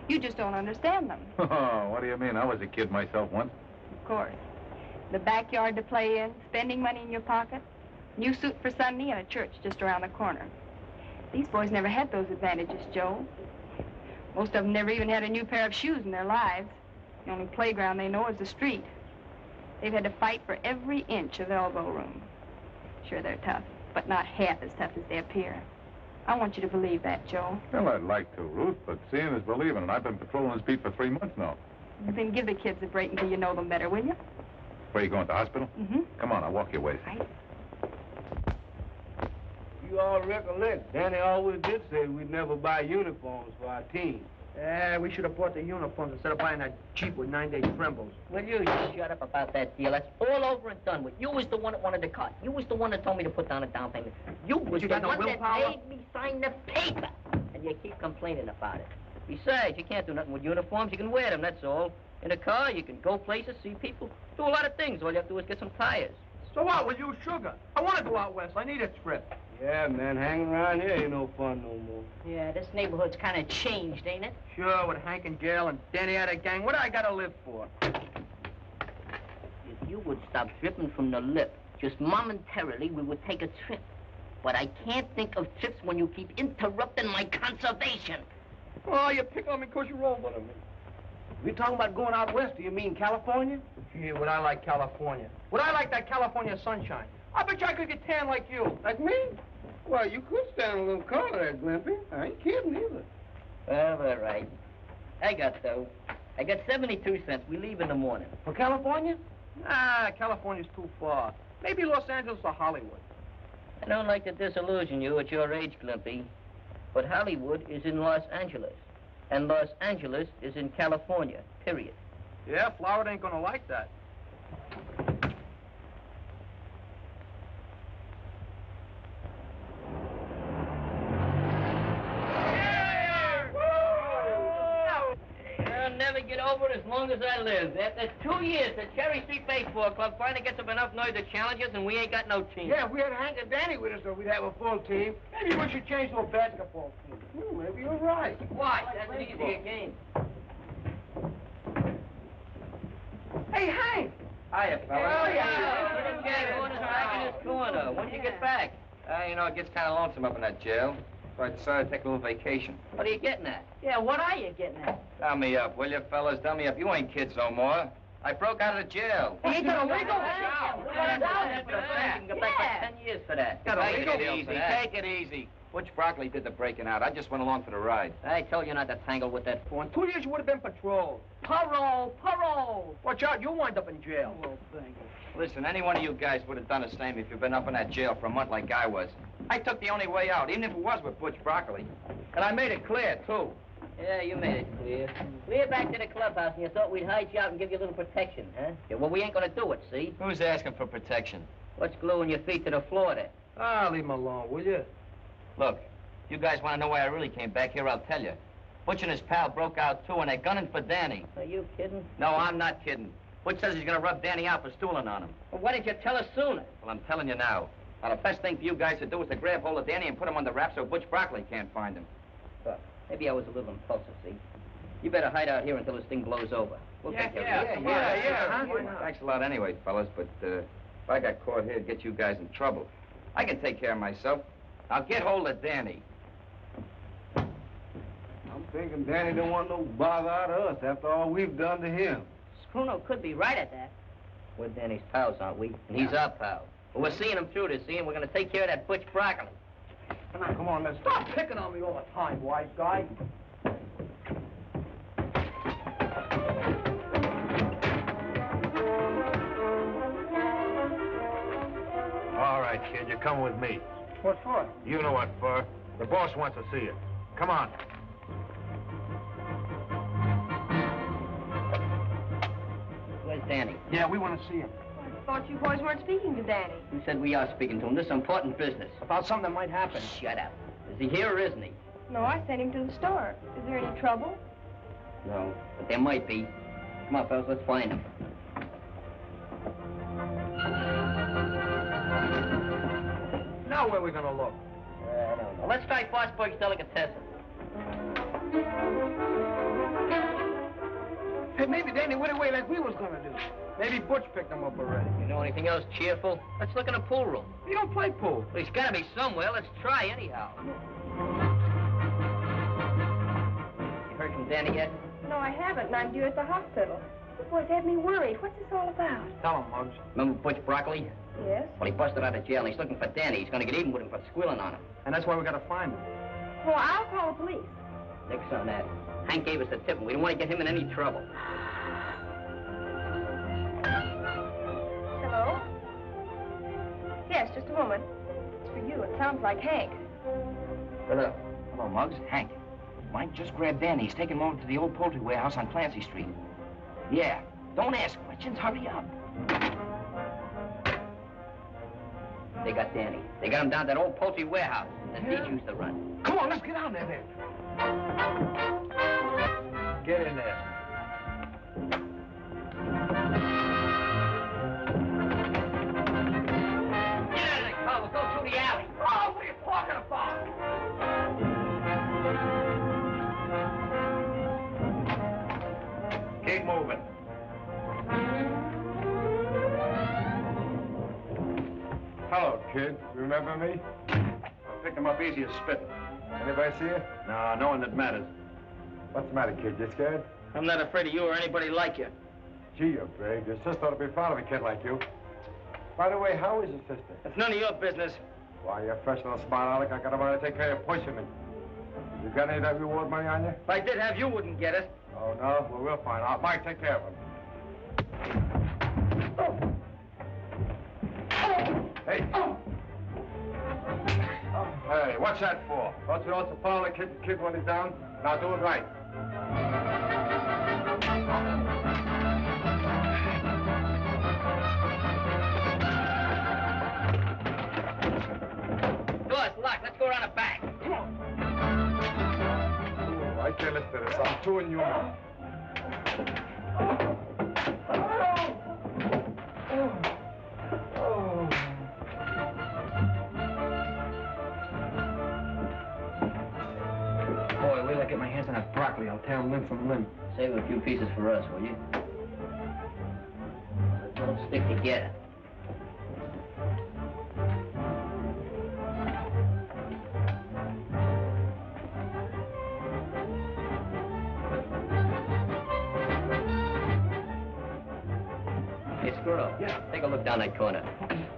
You just don't understand them. Oh, what do you mean? I was a kid myself once. Of course. The backyard to play in, spending money in your pocket, new suit for Sunday, and a church just around the corner. These boys never had those advantages, Joe. Most of them never even had a new pair of shoes in their lives. The only playground they know is the street. They've had to fight for every inch of elbow room. Sure, they're tough, but not half as tough as they appear. I want you to believe that, Joe. Well, I'd like to, Ruth, but seeing is believing, and I've been patrolling this beat for 3 months now. Then give the kids a break until you know them better, will you? Where you going, to the hospital? Mm-hmm. Come on, I'll walk your way. Right. You all recollect, Danny always did say we'd never buy uniforms for our team. Yeah, we should have bought the uniforms instead of buying that cheap with 9-day trembles. Will you shut up about that deal? That's all over and done with. You was the one that wanted the cut. You was the one that told me to put down a down payment. You was You the got no one that willpower? made me sign the paper. And you keep complaining about it. Besides, you can't do nothing with uniforms. You can wear them, that's all. In a car, you can go places, see people, do a lot of things. All you have to do is get some tires. So what? We'll use sugar. I want to go out west. I need a trip. Yeah, man, hanging around here ain't no fun no more. Yeah, this neighborhood's kind of changed, ain't it? Sure, with Hank in jail and Danny out of gang, what do I got to live for? If you would stop dripping from the lip Just momentarily, we would take a trip. But I can't think of trips when you keep interrupting my conservation. Oh, you pick on me because you're older than me. We talking about going out west, do you mean California? Yeah, would I like California? Would I like that California sunshine? I bet you I could get tan like you. Like me? Well, you could stand a little color there, Glimpy. I ain't kidding either. Well, all right. I got 72 cents. We leave in the morning. For California? Nah, California's too far. Maybe Los Angeles or Hollywood. I don't like to disillusion you at your age, Glimpy, but Hollywood is in Los Angeles, and Los Angeles is in California, period. Yeah, Florida ain't gonna like that. I'll never get over it as long as I live. After 2 years, the Cherry Street Baseball Club finally gets up enough noise to challenge us, and we ain't got no team. Yeah, if we had Hank and Danny with us, though, we'd have a full team. Maybe we should change to a basketball team. Maybe you're right. Why? That's an easier game. Hey, Hank! Hiya, fella. Oh, yeah. Little guy going back in his corner. When did you get back? You know, it gets kind of lonesome up in that jail. So I decided to take a little vacation. What are you getting at? Yeah, what are you getting at? Dumb me up, will you, fellas? Dumb me up. You ain't kids no more. I broke out of the jail. You ain't got a legal? You can go back for 10 years for that. Take it easy. Take it easy. Butch Broccoli did the breaking out. I just went along for the ride. I told you not to tangle with that For 2 years, you would have been patrol. Parole! Watch out, you'll wind up in jail. Oh, thank you. Listen, any one of you guys would have done the same if you'd been up in that jail for a month like I was. I took the only way out, even if it was with Butch Broccoli. And I made it clear, too. Yeah, you made it clear. We're back to the clubhouse, and you thought we'd hide you out and give you a little protection, huh? Yeah, well, we ain't gonna do it, see? Who's asking for protection? What's gluing your feet to the floor there? Ah, leave him alone, will you? Look, if you guys want to know why I really came back here, I'll tell you. Butch and his pal broke out, too, and they're gunning for Danny. Are you kidding? No, I'm not kidding. Butch says he's gonna rub Danny out for stooling on him. Well, why didn't you tell us sooner? Well, I'm telling you now. Now, the best thing for you guys to do is to grab hold of Danny and put him on the wrap so Butch Broccoli can't find him. Look, maybe I was a little impulsive, see? You better hide out here until this thing blows over. We'll take care of it. Yeah. Thanks a lot anyway, fellas, but if I got caught here, it'd get you guys in trouble. I can take care of myself. Now, get hold of Danny. I'm thinking Danny don't want no bother out of us after all we've done to him. Spruno could be right at that. We're Danny's pals, aren't we? And he's our pal. But we're seeing him through this, see? And we're gonna take care of that Butch Broccoli. Come on, let's stop picking on me all the time, wise guy. All right, kid, you're coming with me. What for? You know what for. The boss wants to see you. Come on. Where's Danny? Yeah, we want to see him. I thought you boys weren't speaking to Danny. You said we are speaking to him. This is important business. About something that might happen. Shut up. Is he here or isn't he? No, I sent him to the store. Is there any trouble? No, but there might be. Come on, fellas, let's find him. Now where are we gonna look? I don't know. Let's try Fosburg's Delicatessen. Hey, maybe Danny went away like we was gonna do. Maybe Butch picked him up already. You know anything else cheerful? Let's look in the pool room. You don't play pool. Well, he's gotta be somewhere. Let's try anyhow. You heard from Danny yet? No, I haven't, and I'm due at the hospital. You boys have me worried. What's this all about? Tell him, Muggs. Remember Butch Broccoli? Yes? Well, he busted out of jail, and he's looking for Danny. He's gonna get even with him for squealing on him. And that's why we gotta find him. Well, I'll call the police. Nix on that. Hank gave us the tip, and we don't want to get him in any trouble. Hello? Yes, just a moment. It's for you. It sounds like Hank. Hello. Hello, Muggs. Hank. Mike, just grab Danny. He's taking him over to the old poultry warehouse on Clancy Street. Yeah. Don't ask questions. Hurry up. They got Danny. They got him down to that old poultry warehouse that Deej used to run. Come on, let's get down there then. Get in there. Get out of the car. We'll go through the alley. Oh, what are you talking about? Keep moving. kid. You remember me? I picked him up easy as spitting. Anybody see you? No, no one that matters. What's the matter, kid? You scared? I'm not afraid of you or anybody like you. Gee, you're brave. Your sister ought to be proud of a kid like you. By the way, how is your sister? It's none of your business. Why, you're fresh and smart, Alec. I got a mind to take care of pushing me. You got any of that reward money on you? If I did have, you wouldn't get it. Oh, no? Well, we'll find out. Mike, take care of him. Hey. Hey, what's that for? Don't you know it's a follow the kid when he's down? Now do it right. Door's locked. Let's go around the back. Come on. Oh, I can't listen to this. I'm too inhuman. Boy, wait till I get my hands on that broccoli. I'll tear them limb from limb. Save a few pieces for us, will you? Don't stick together. Hey, Squirrel. Yeah. Take a look down that corner.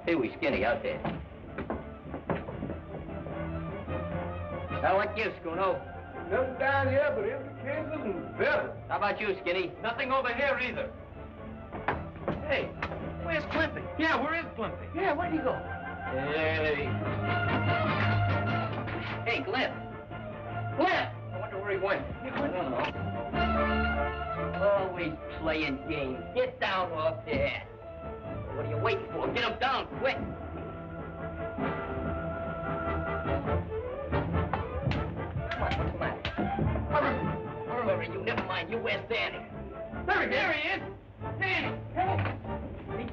Hey, we skinny out there. Now, what gives, Squirrel? Nothing down here but empty cases and bills. How about you, Skinny? Nothing over here either. Hey, where's Climpy? Yeah, where is Climpy? Yeah, where'd he go? Hey. Hey, Glenn. Glenn! I wonder where he went. I don't know. Always playing games. Get down off there. What are you waiting for? Get him down, quick. Come on, what's the matter? Hurry, you never mind. You, where's Danny? There he is. Danny. Hey,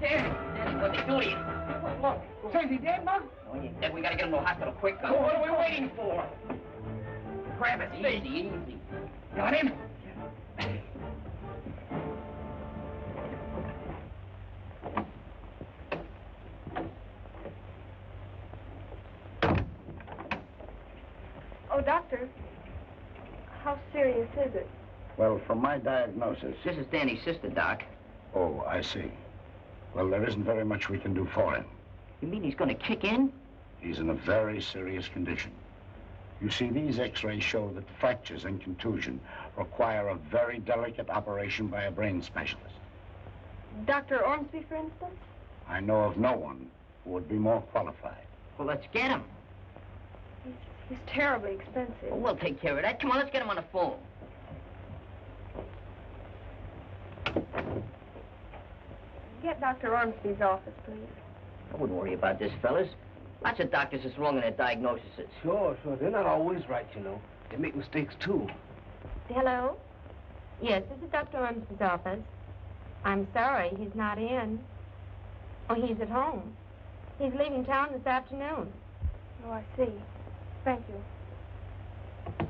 Danny. Danny, what they do to you? Look, say, is he dead, Mug? No, he ain't dead. We gotta get him to the hospital quick. Well, what are we waiting for? Grab it. Easy. Got him? Oh, doctor, how serious is it? Well, from my diagnosis... This is Danny's sister, Doc. Oh, I see. Well, there isn't very much we can do for him. You mean he's gonna kick in? He's in a very serious condition. You see, these x-rays show that fractures and contusion require a very delicate operation by a brain specialist. Dr. Ormsby, for instance? I know of no one who would be more qualified. Well, let's get him. He's terribly expensive. Well, we'll take care of that. Come on, let's get him on the phone. Get Dr. Ormsby's office, please. I wouldn't worry about this, fellas. Lots of doctors is wrong in their diagnoses. Sure. They're not always right, you know. They make mistakes, too. Hello? Yes, this is Dr. Ormsby's office. I'm sorry, he's not in. Oh, he's at home. He's leaving town this afternoon. Oh, I see. Thank you.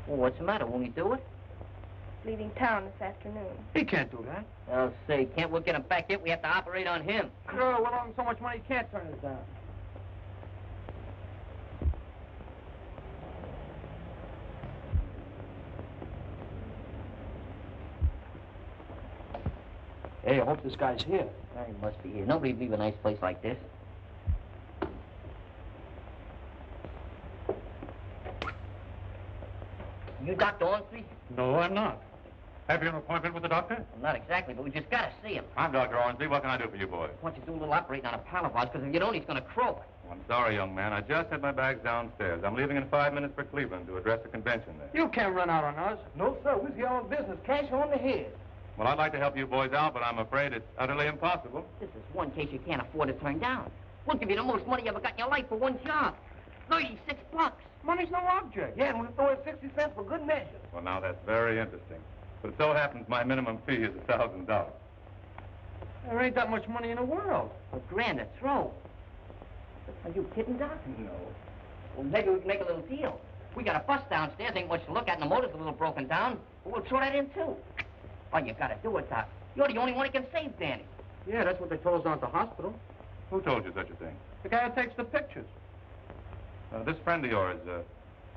Well, what's the matter? Won't he do it? Leaving town this afternoon. He can't do that. I'll say, can't we get him back yet? We have to operate on him. Sure, we'll owe him so much money he can't turn us down. Hey, I hope this guy's here. He must be here. Nobody'd leave a nice place like this. You Dr. Ormsby? No, I'm not. Have you an appointment with the doctor? Well, not exactly, but we just gotta see him. I'm Dr. Ormsby. What can I do for you, boys? I want you to do a little operating on a pal of ours, because if you don't, he's gonna croak. Oh, I'm sorry, young man. I just had my bags downstairs. I'm leaving in 5 minutes for Cleveland to address the convention there. You can't run out on us. No, sir. We're here on business. Cash on the head. Well, I'd like to help you boys out, but I'm afraid it's utterly impossible. This is one case you can't afford to turn down. We'll give you the most money you ever got in your life for one job. $36. Money's no object. Yeah, and we'll throw it 60 cents for good measure. Well, now, that's very interesting. But it so happens my minimum fee is $1,000. There ain't that much money in the world. $1,000 a throw. Are you kidding, Doc? No. Well, maybe we can make a little deal. We got a bus downstairs, ain't much to look at, and the motor's a little broken down. But we'll throw that in, too. All you gotta do it, Doc. You're the only one who can save Danny. Yeah, that's what they told us down at the hospital. Who told you such a thing? The guy who takes the pictures. This friend of yours,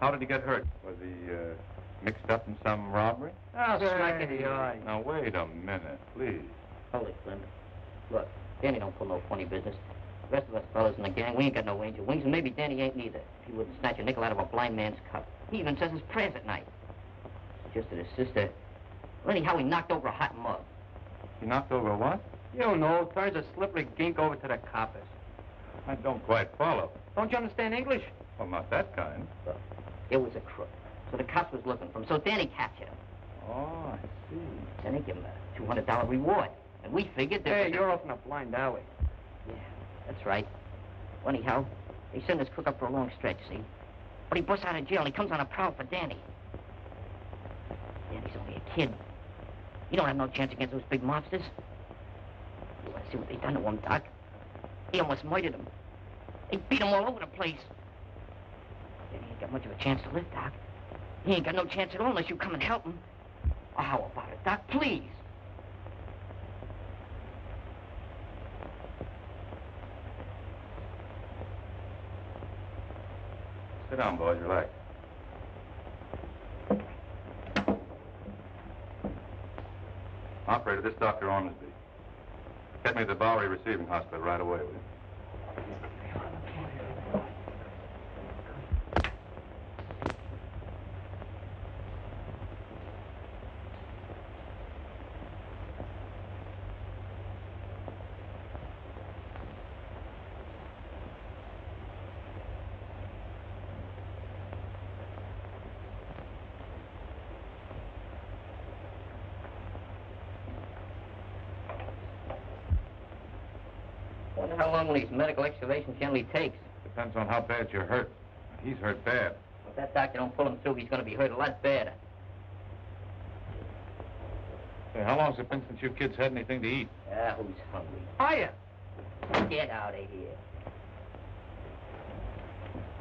how did he get hurt? Was he mixed up in some robbery? Oh, smack in the eye. Now, wait a minute, please. Hold it, Clem. Look, Danny don't pull no funny business. The rest of us fellas in the gang, we ain't got no angel wings, and maybe Danny ain't neither. He wouldn't snatch a nickel out of a blind man's cup. He even says his prayers at night. Just to his sister. Well, anyhow, he knocked over a hot mug. He knocked over what? You know, turns a slippery gink over to the coppers. I don't quite follow. Don't you understand English? Well, not that kind. Look, it was a crook. So the cops was looking for him, so Danny captured him. Oh, I see. Then he gave him a $200 reward. And we figured that... Hey, you're off in a blind alley. Yeah, that's right. Well, anyhow, they send this crook up for a long stretch, see? But he busts out of jail and he comes on a prowl for Danny. Danny's only a kid. He don't have no chance against those big mobsters. You want to see what they done to him, Doc? He almost murdered him. They beat him all over the place. Danny ain't got much of a chance to live, Doc. He ain't got no chance at all unless you come and help him. Oh, how about it, Doc? Please. Sit down, boys. Relax. Operator, this Dr. Ormsby. Get me to the Bowery Receiving Hospital right away, will you? Wonder how long one of these medical excavations generally takes. Depends on how bad you're hurt. He's hurt bad. If that doctor don't pull him through, he's going to be hurt a lot badder. Hey, how long's it been since you kids had anything to eat? Ah, who's hungry? Hiya. Get out of here.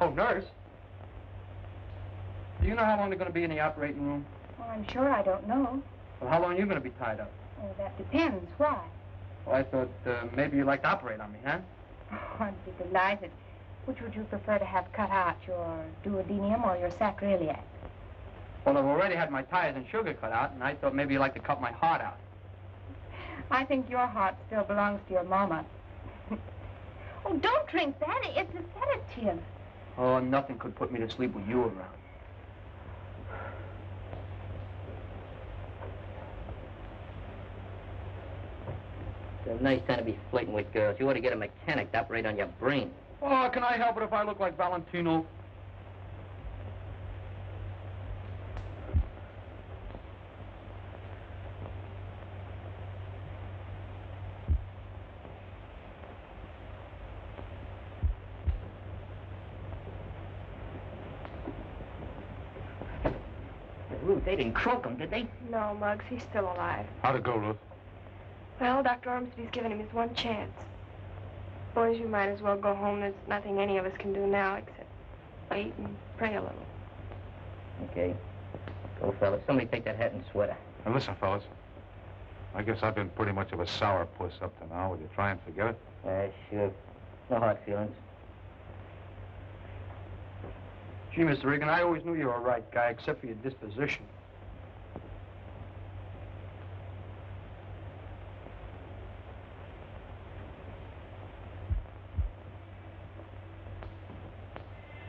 Oh, nurse. Do you know how long they're going to be in the operating room? Well, I'm sure I don't know. Well, how long are you going to be tied up? Oh, that depends. Why? Well, I thought maybe you'd like to operate on me, huh? Oh, I'd be delighted. Which would you prefer to have cut out, your duodenum or your sacroiliac? Well, I've already had my tires and sugar cut out, and I thought maybe you'd like to cut my heart out. I think your heart still belongs to your mama. Oh, don't drink that. It's a sedative. Oh, nothing could put me to sleep with you around. It's a nice time to be flirting with girls. You ought to get a mechanic to operate on your brain. Oh, can I help it if I look like Valentino? Ruth, they didn't croak him, did they? No, Muggs, he's still alive. How'd it go, Ruth? Well, Dr. Ormsby's given him his one chance. Boys, you might as well go home. There's nothing any of us can do now except wait and pray a little. Okay. Go, fellas. Somebody take that hat and sweater. Now, listen, fellas. I guess I've been pretty much of a sourpuss up to now. Will you try and forget it? Sure. No hard feelings. Gee, Mr. Regan, I always knew you were a right guy, except for your disposition.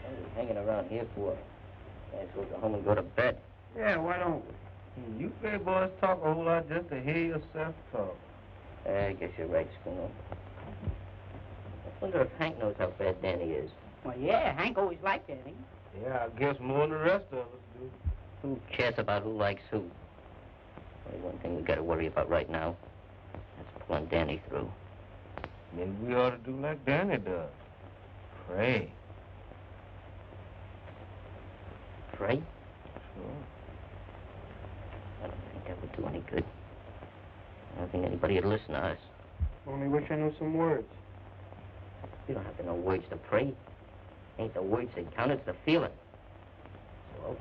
What are we hanging around here for? Might as well go home and go to bed. Yeah, why don't we? You big boys talk a whole lot just to hear yourself talk. I guess you're right, Schooner. I wonder if Hank knows how bad Danny is. Well, yeah, Hank always liked Danny. Yeah, I guess more than the rest of us do. Who cares about who likes who? Only one thing we got to worry about right now. That's pulling Danny through. Maybe we ought to do like Danny does. Pray. Pray? Sure. I don't think that would do any good. I don't think anybody would listen to us. Only wish I knew some words. You don't have to know words to pray. Ain't the words that count, it's the feeling. So,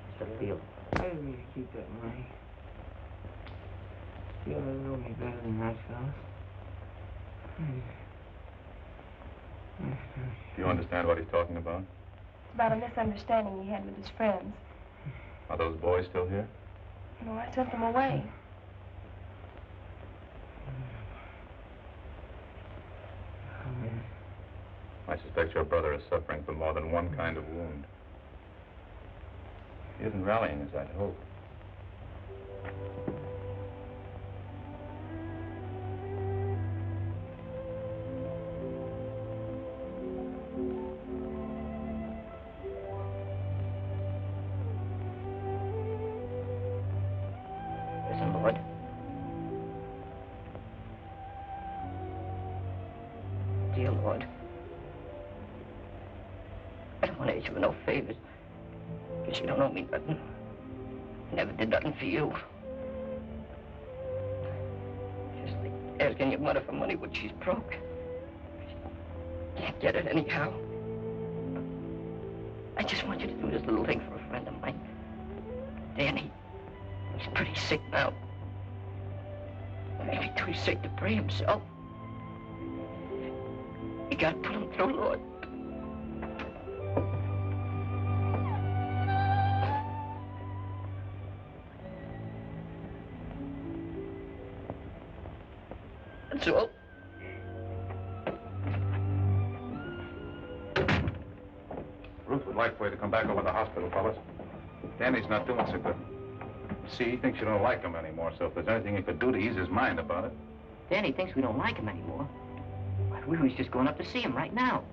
it's the feeling. I didn't mean to keep that money. You ought to know me better than that, fellas. Do you understand what he's talking about? It's about a misunderstanding he had with his friends. Are those boys still here? No, I sent them away. I suspect your brother is suffering from more than one kind of wound. He isn't rallying as I'd hoped. Listen, Lord. Dear Lord. I don't want to ask you for no favors. Because you don't owe me nothing. I never did nothing for you. Just like asking your mother for money when she's broke. She can't get it anyhow. I just want you to do this little thing for a friend of mine. Danny. He's pretty sick now. Maybe too sick to pray himself. You gotta put him through, Lord. That's all. Ruth would like for you to come back over to the hospital, fellas. Danny's not doing so good. See, he thinks you don't like him anymore, so if there's anything you could do to ease his mind about it. Danny thinks we don't like him anymore. But we was just going up to see him right now.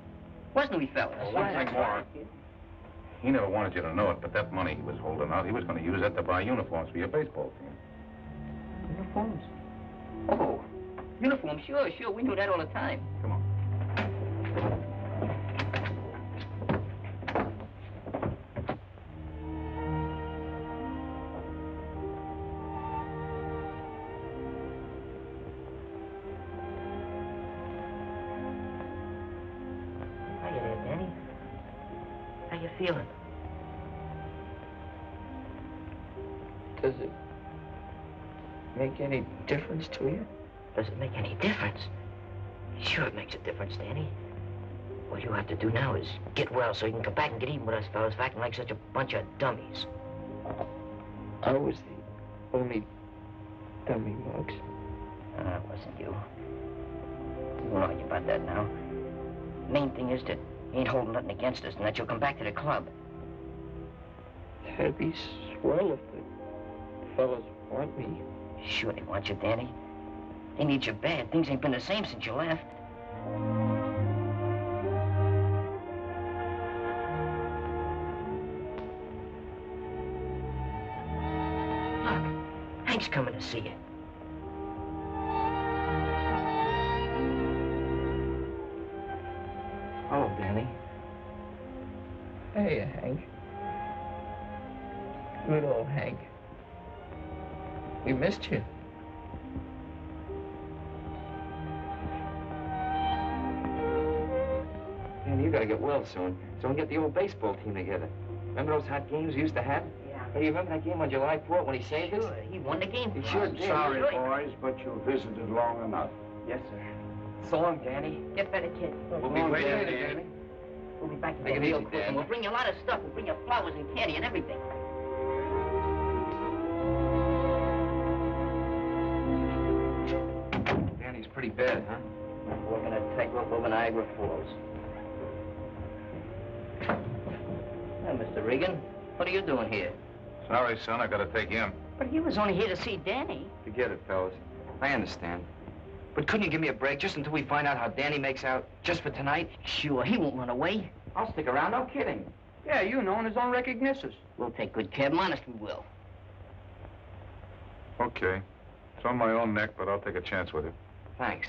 Wasn't we, fellas? Well, one thing more. He never wanted you to know it, but that money he was holding out, he was going to use that to buy uniforms for your baseball team. Uniforms? Oh, uniforms, sure. We knew that all the time. Come on. Feeling. Does it make any difference to you? Does it make any difference? Sure it makes a difference, Danny. What you have to do now is get well so you can come back and get even with us fellas for acting like such a bunch of dummies. I was the only dummy, Muggs. It wasn't you. We won't argue about that now. Main thing is that you ain't holding nothing against us and that you'll come back to the club. That'd be swell if the fellas want me. Sure they want you, Danny. They need you bad. Things ain't been the same since you left. Look, Hank's coming to see you. Oh, Danny. Hey, Hank. Good old Hank. We missed you. Danny, you gotta get well soon, so we can get the old baseball team together. Remember those hot games we used to have? Yeah. Hey, you remember that game on July 4th when he saved us? Sure, he won the game. He sure did. Sorry, boys, but you visited long enough. Yes, sir. So long, Danny. Get better, kid. We'll be waiting, Danny. We'll be back to Take the it real easy, quick, Dan. and we'll bring you a lot of stuff. We'll bring you flowers and candy and everything. Danny's pretty bad, huh? Walking a tightrope over Niagara Falls. Now, Mr. Regan, what are you doing here? Sorry, son, I gotta take you in. But he was only here to see Danny. Forget it, fellas. I understand. But couldn't you give me a break just until we find out how Danny makes out? Just for tonight? Sure, he won't run away. I'll stick around, no kidding. Yeah, you know, and his own recognitions. We'll take good care of him, honest we will. Okay. It's on my own neck, but I'll take a chance with it. Thanks.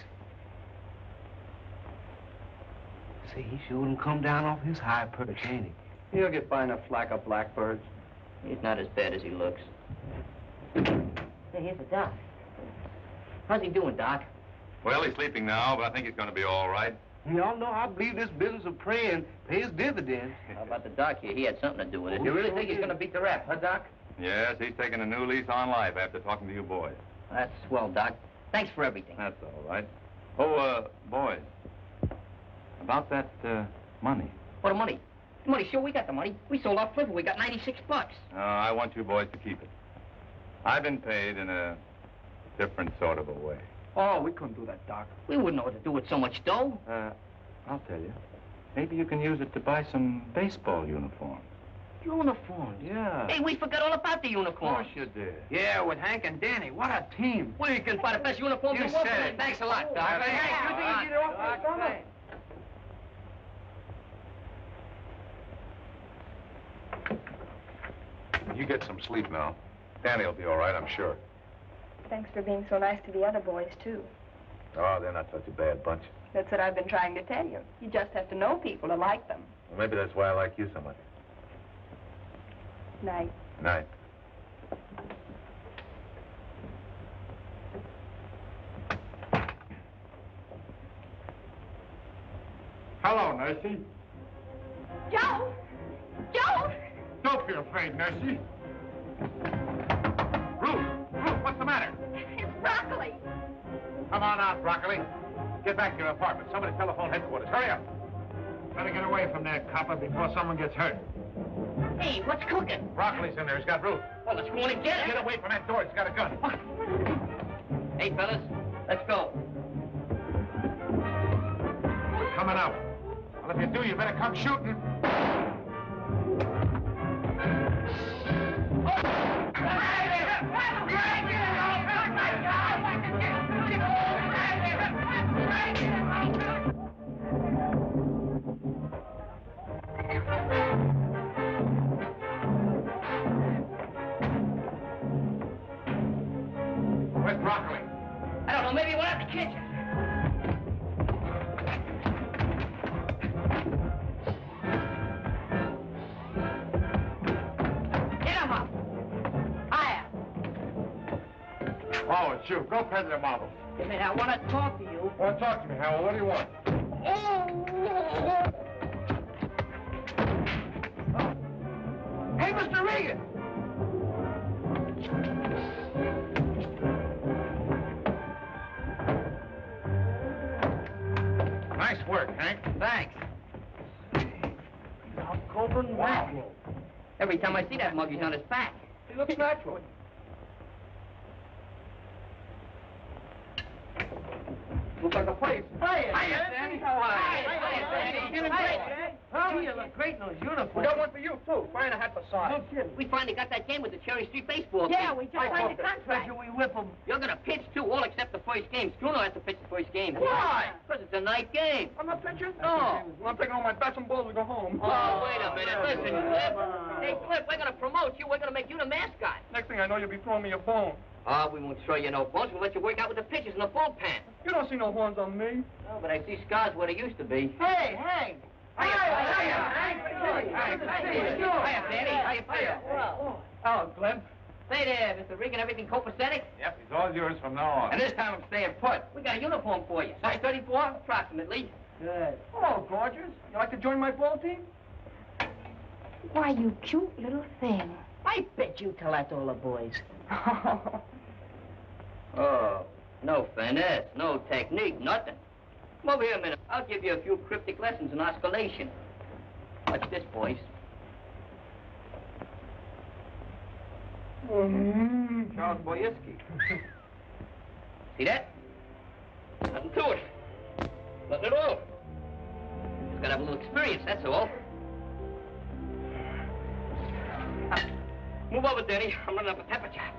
See, he sure wouldn't come down off his high perch, ain't he? He'll get by in a flock of blackbirds. He's not as bad as he looks. Hey, here's the doc. How's he doing, Doc? Well, he's sleeping now, but I think he's gonna be all right. Y'all know I believe this business of praying pays dividends. How about the doc here? He had something to do with it. You really think he's going to beat the rap, huh, Doc? Yes, he's taking a new lease on life after talking to you boys. That's swell, Doc. Thanks for everything. That's all right. Oh, boys. About that, money. What money? The money, sure, we got the money. We sold our flipper. We got 96 bucks. I want you boys to keep it. I've been paid in a different sort of a way. Oh, we couldn't do that, Doc. We wouldn't know what to do with so much dough. I'll tell you. Maybe you can use it to buy some baseball uniforms. Uniforms? Yeah. Hey, we forgot all about the Of uniforms. course you did. Yeah, with Hank and Danny. What a team. We can buy the best uniforms You in the world. said it. Thanks a lot, Doc. Hey, Hank, you think you get off my stomach? You get some sleep now. Danny will be all right, I'm sure. Thanks for being so nice to the other boys, too. Oh, they're not such a bad bunch. That's what I've been trying to tell you. You just have to know people to like them. Well, maybe that's why I like you so much. Night. Night. Hello, Nursey. Joe! Joe! Don't be afraid, Nursey. Ruth, what's the matter? It's broccoli. Come on out, Broccoli. Get back to your apartment. Somebody telephone headquarters. Hurry up. Better get away from there, copper, before someone gets hurt. Hey, what's cooking? Broccoli's in there. He's got Ruth. Well, let's go in and get it. Get away from that door. He's got a gun. Hey, fellas, let's go. We're coming out. Well, if you do, you better come shooting. Where's Broccoli? I don't know, maybe he went out to the kitchen. Get him up. Higher. Oh, it's you. Go pet the marbles. Hey, man, I want to talk to you. Well, talk to me, Howell. What do you want? Hey, Mr. Regan! Nice work, Hank. Thanks. Golden mackerel. Every time I see that mug, he's on his back. He looks natural. Looks like a place. Hiya, Danny. How are you? Hiya, Danny. Feeling great, eh? Huh? You look great in those uniforms. We got one for you, too. Find a hat for size. No kidding. We finally got that game with the Cherry Street baseball team. Yeah, we just signed the contract. We whip them. You're going to pitch, too, all except the first game. Schooner has to pitch the first game. Why? Because it's a night game. I'm not pitching? No. Well, I'm taking all my bats and balls to go home. Oh, wait a minute. Listen, Cliff. Hey, Cliff, we're going to promote you. We're going to make you the mascot. Next thing I know, you'll be throwing me a bone. Oh, we won't throw you no bones. We'll let you work out with the pitchers in the bullpen. You don't see no horns on me. No, but I see scars where they used to be. Hey, Hank! Hiya, Danny. How you feel? Oh, Glenn. Say there, Mr. Regan, everything copacetic? Yep, he's all yours from now on. And this time I'm staying put. We got a uniform for you. Size 34, approximately. Good. Hello, gorgeous. You like to join my ball team? Why, you cute little thing. I bet you tell that to all the boys. Oh, no finesse, no technique, nothing. Come over here a minute. I'll give you a few cryptic lessons in osculation. Watch this, boys. Charles Boyetsky. See that? Nothing to it. Nothing at all. Just gotta have a little experience, that's all. Move over, Danny. I'm running up a pepper chop.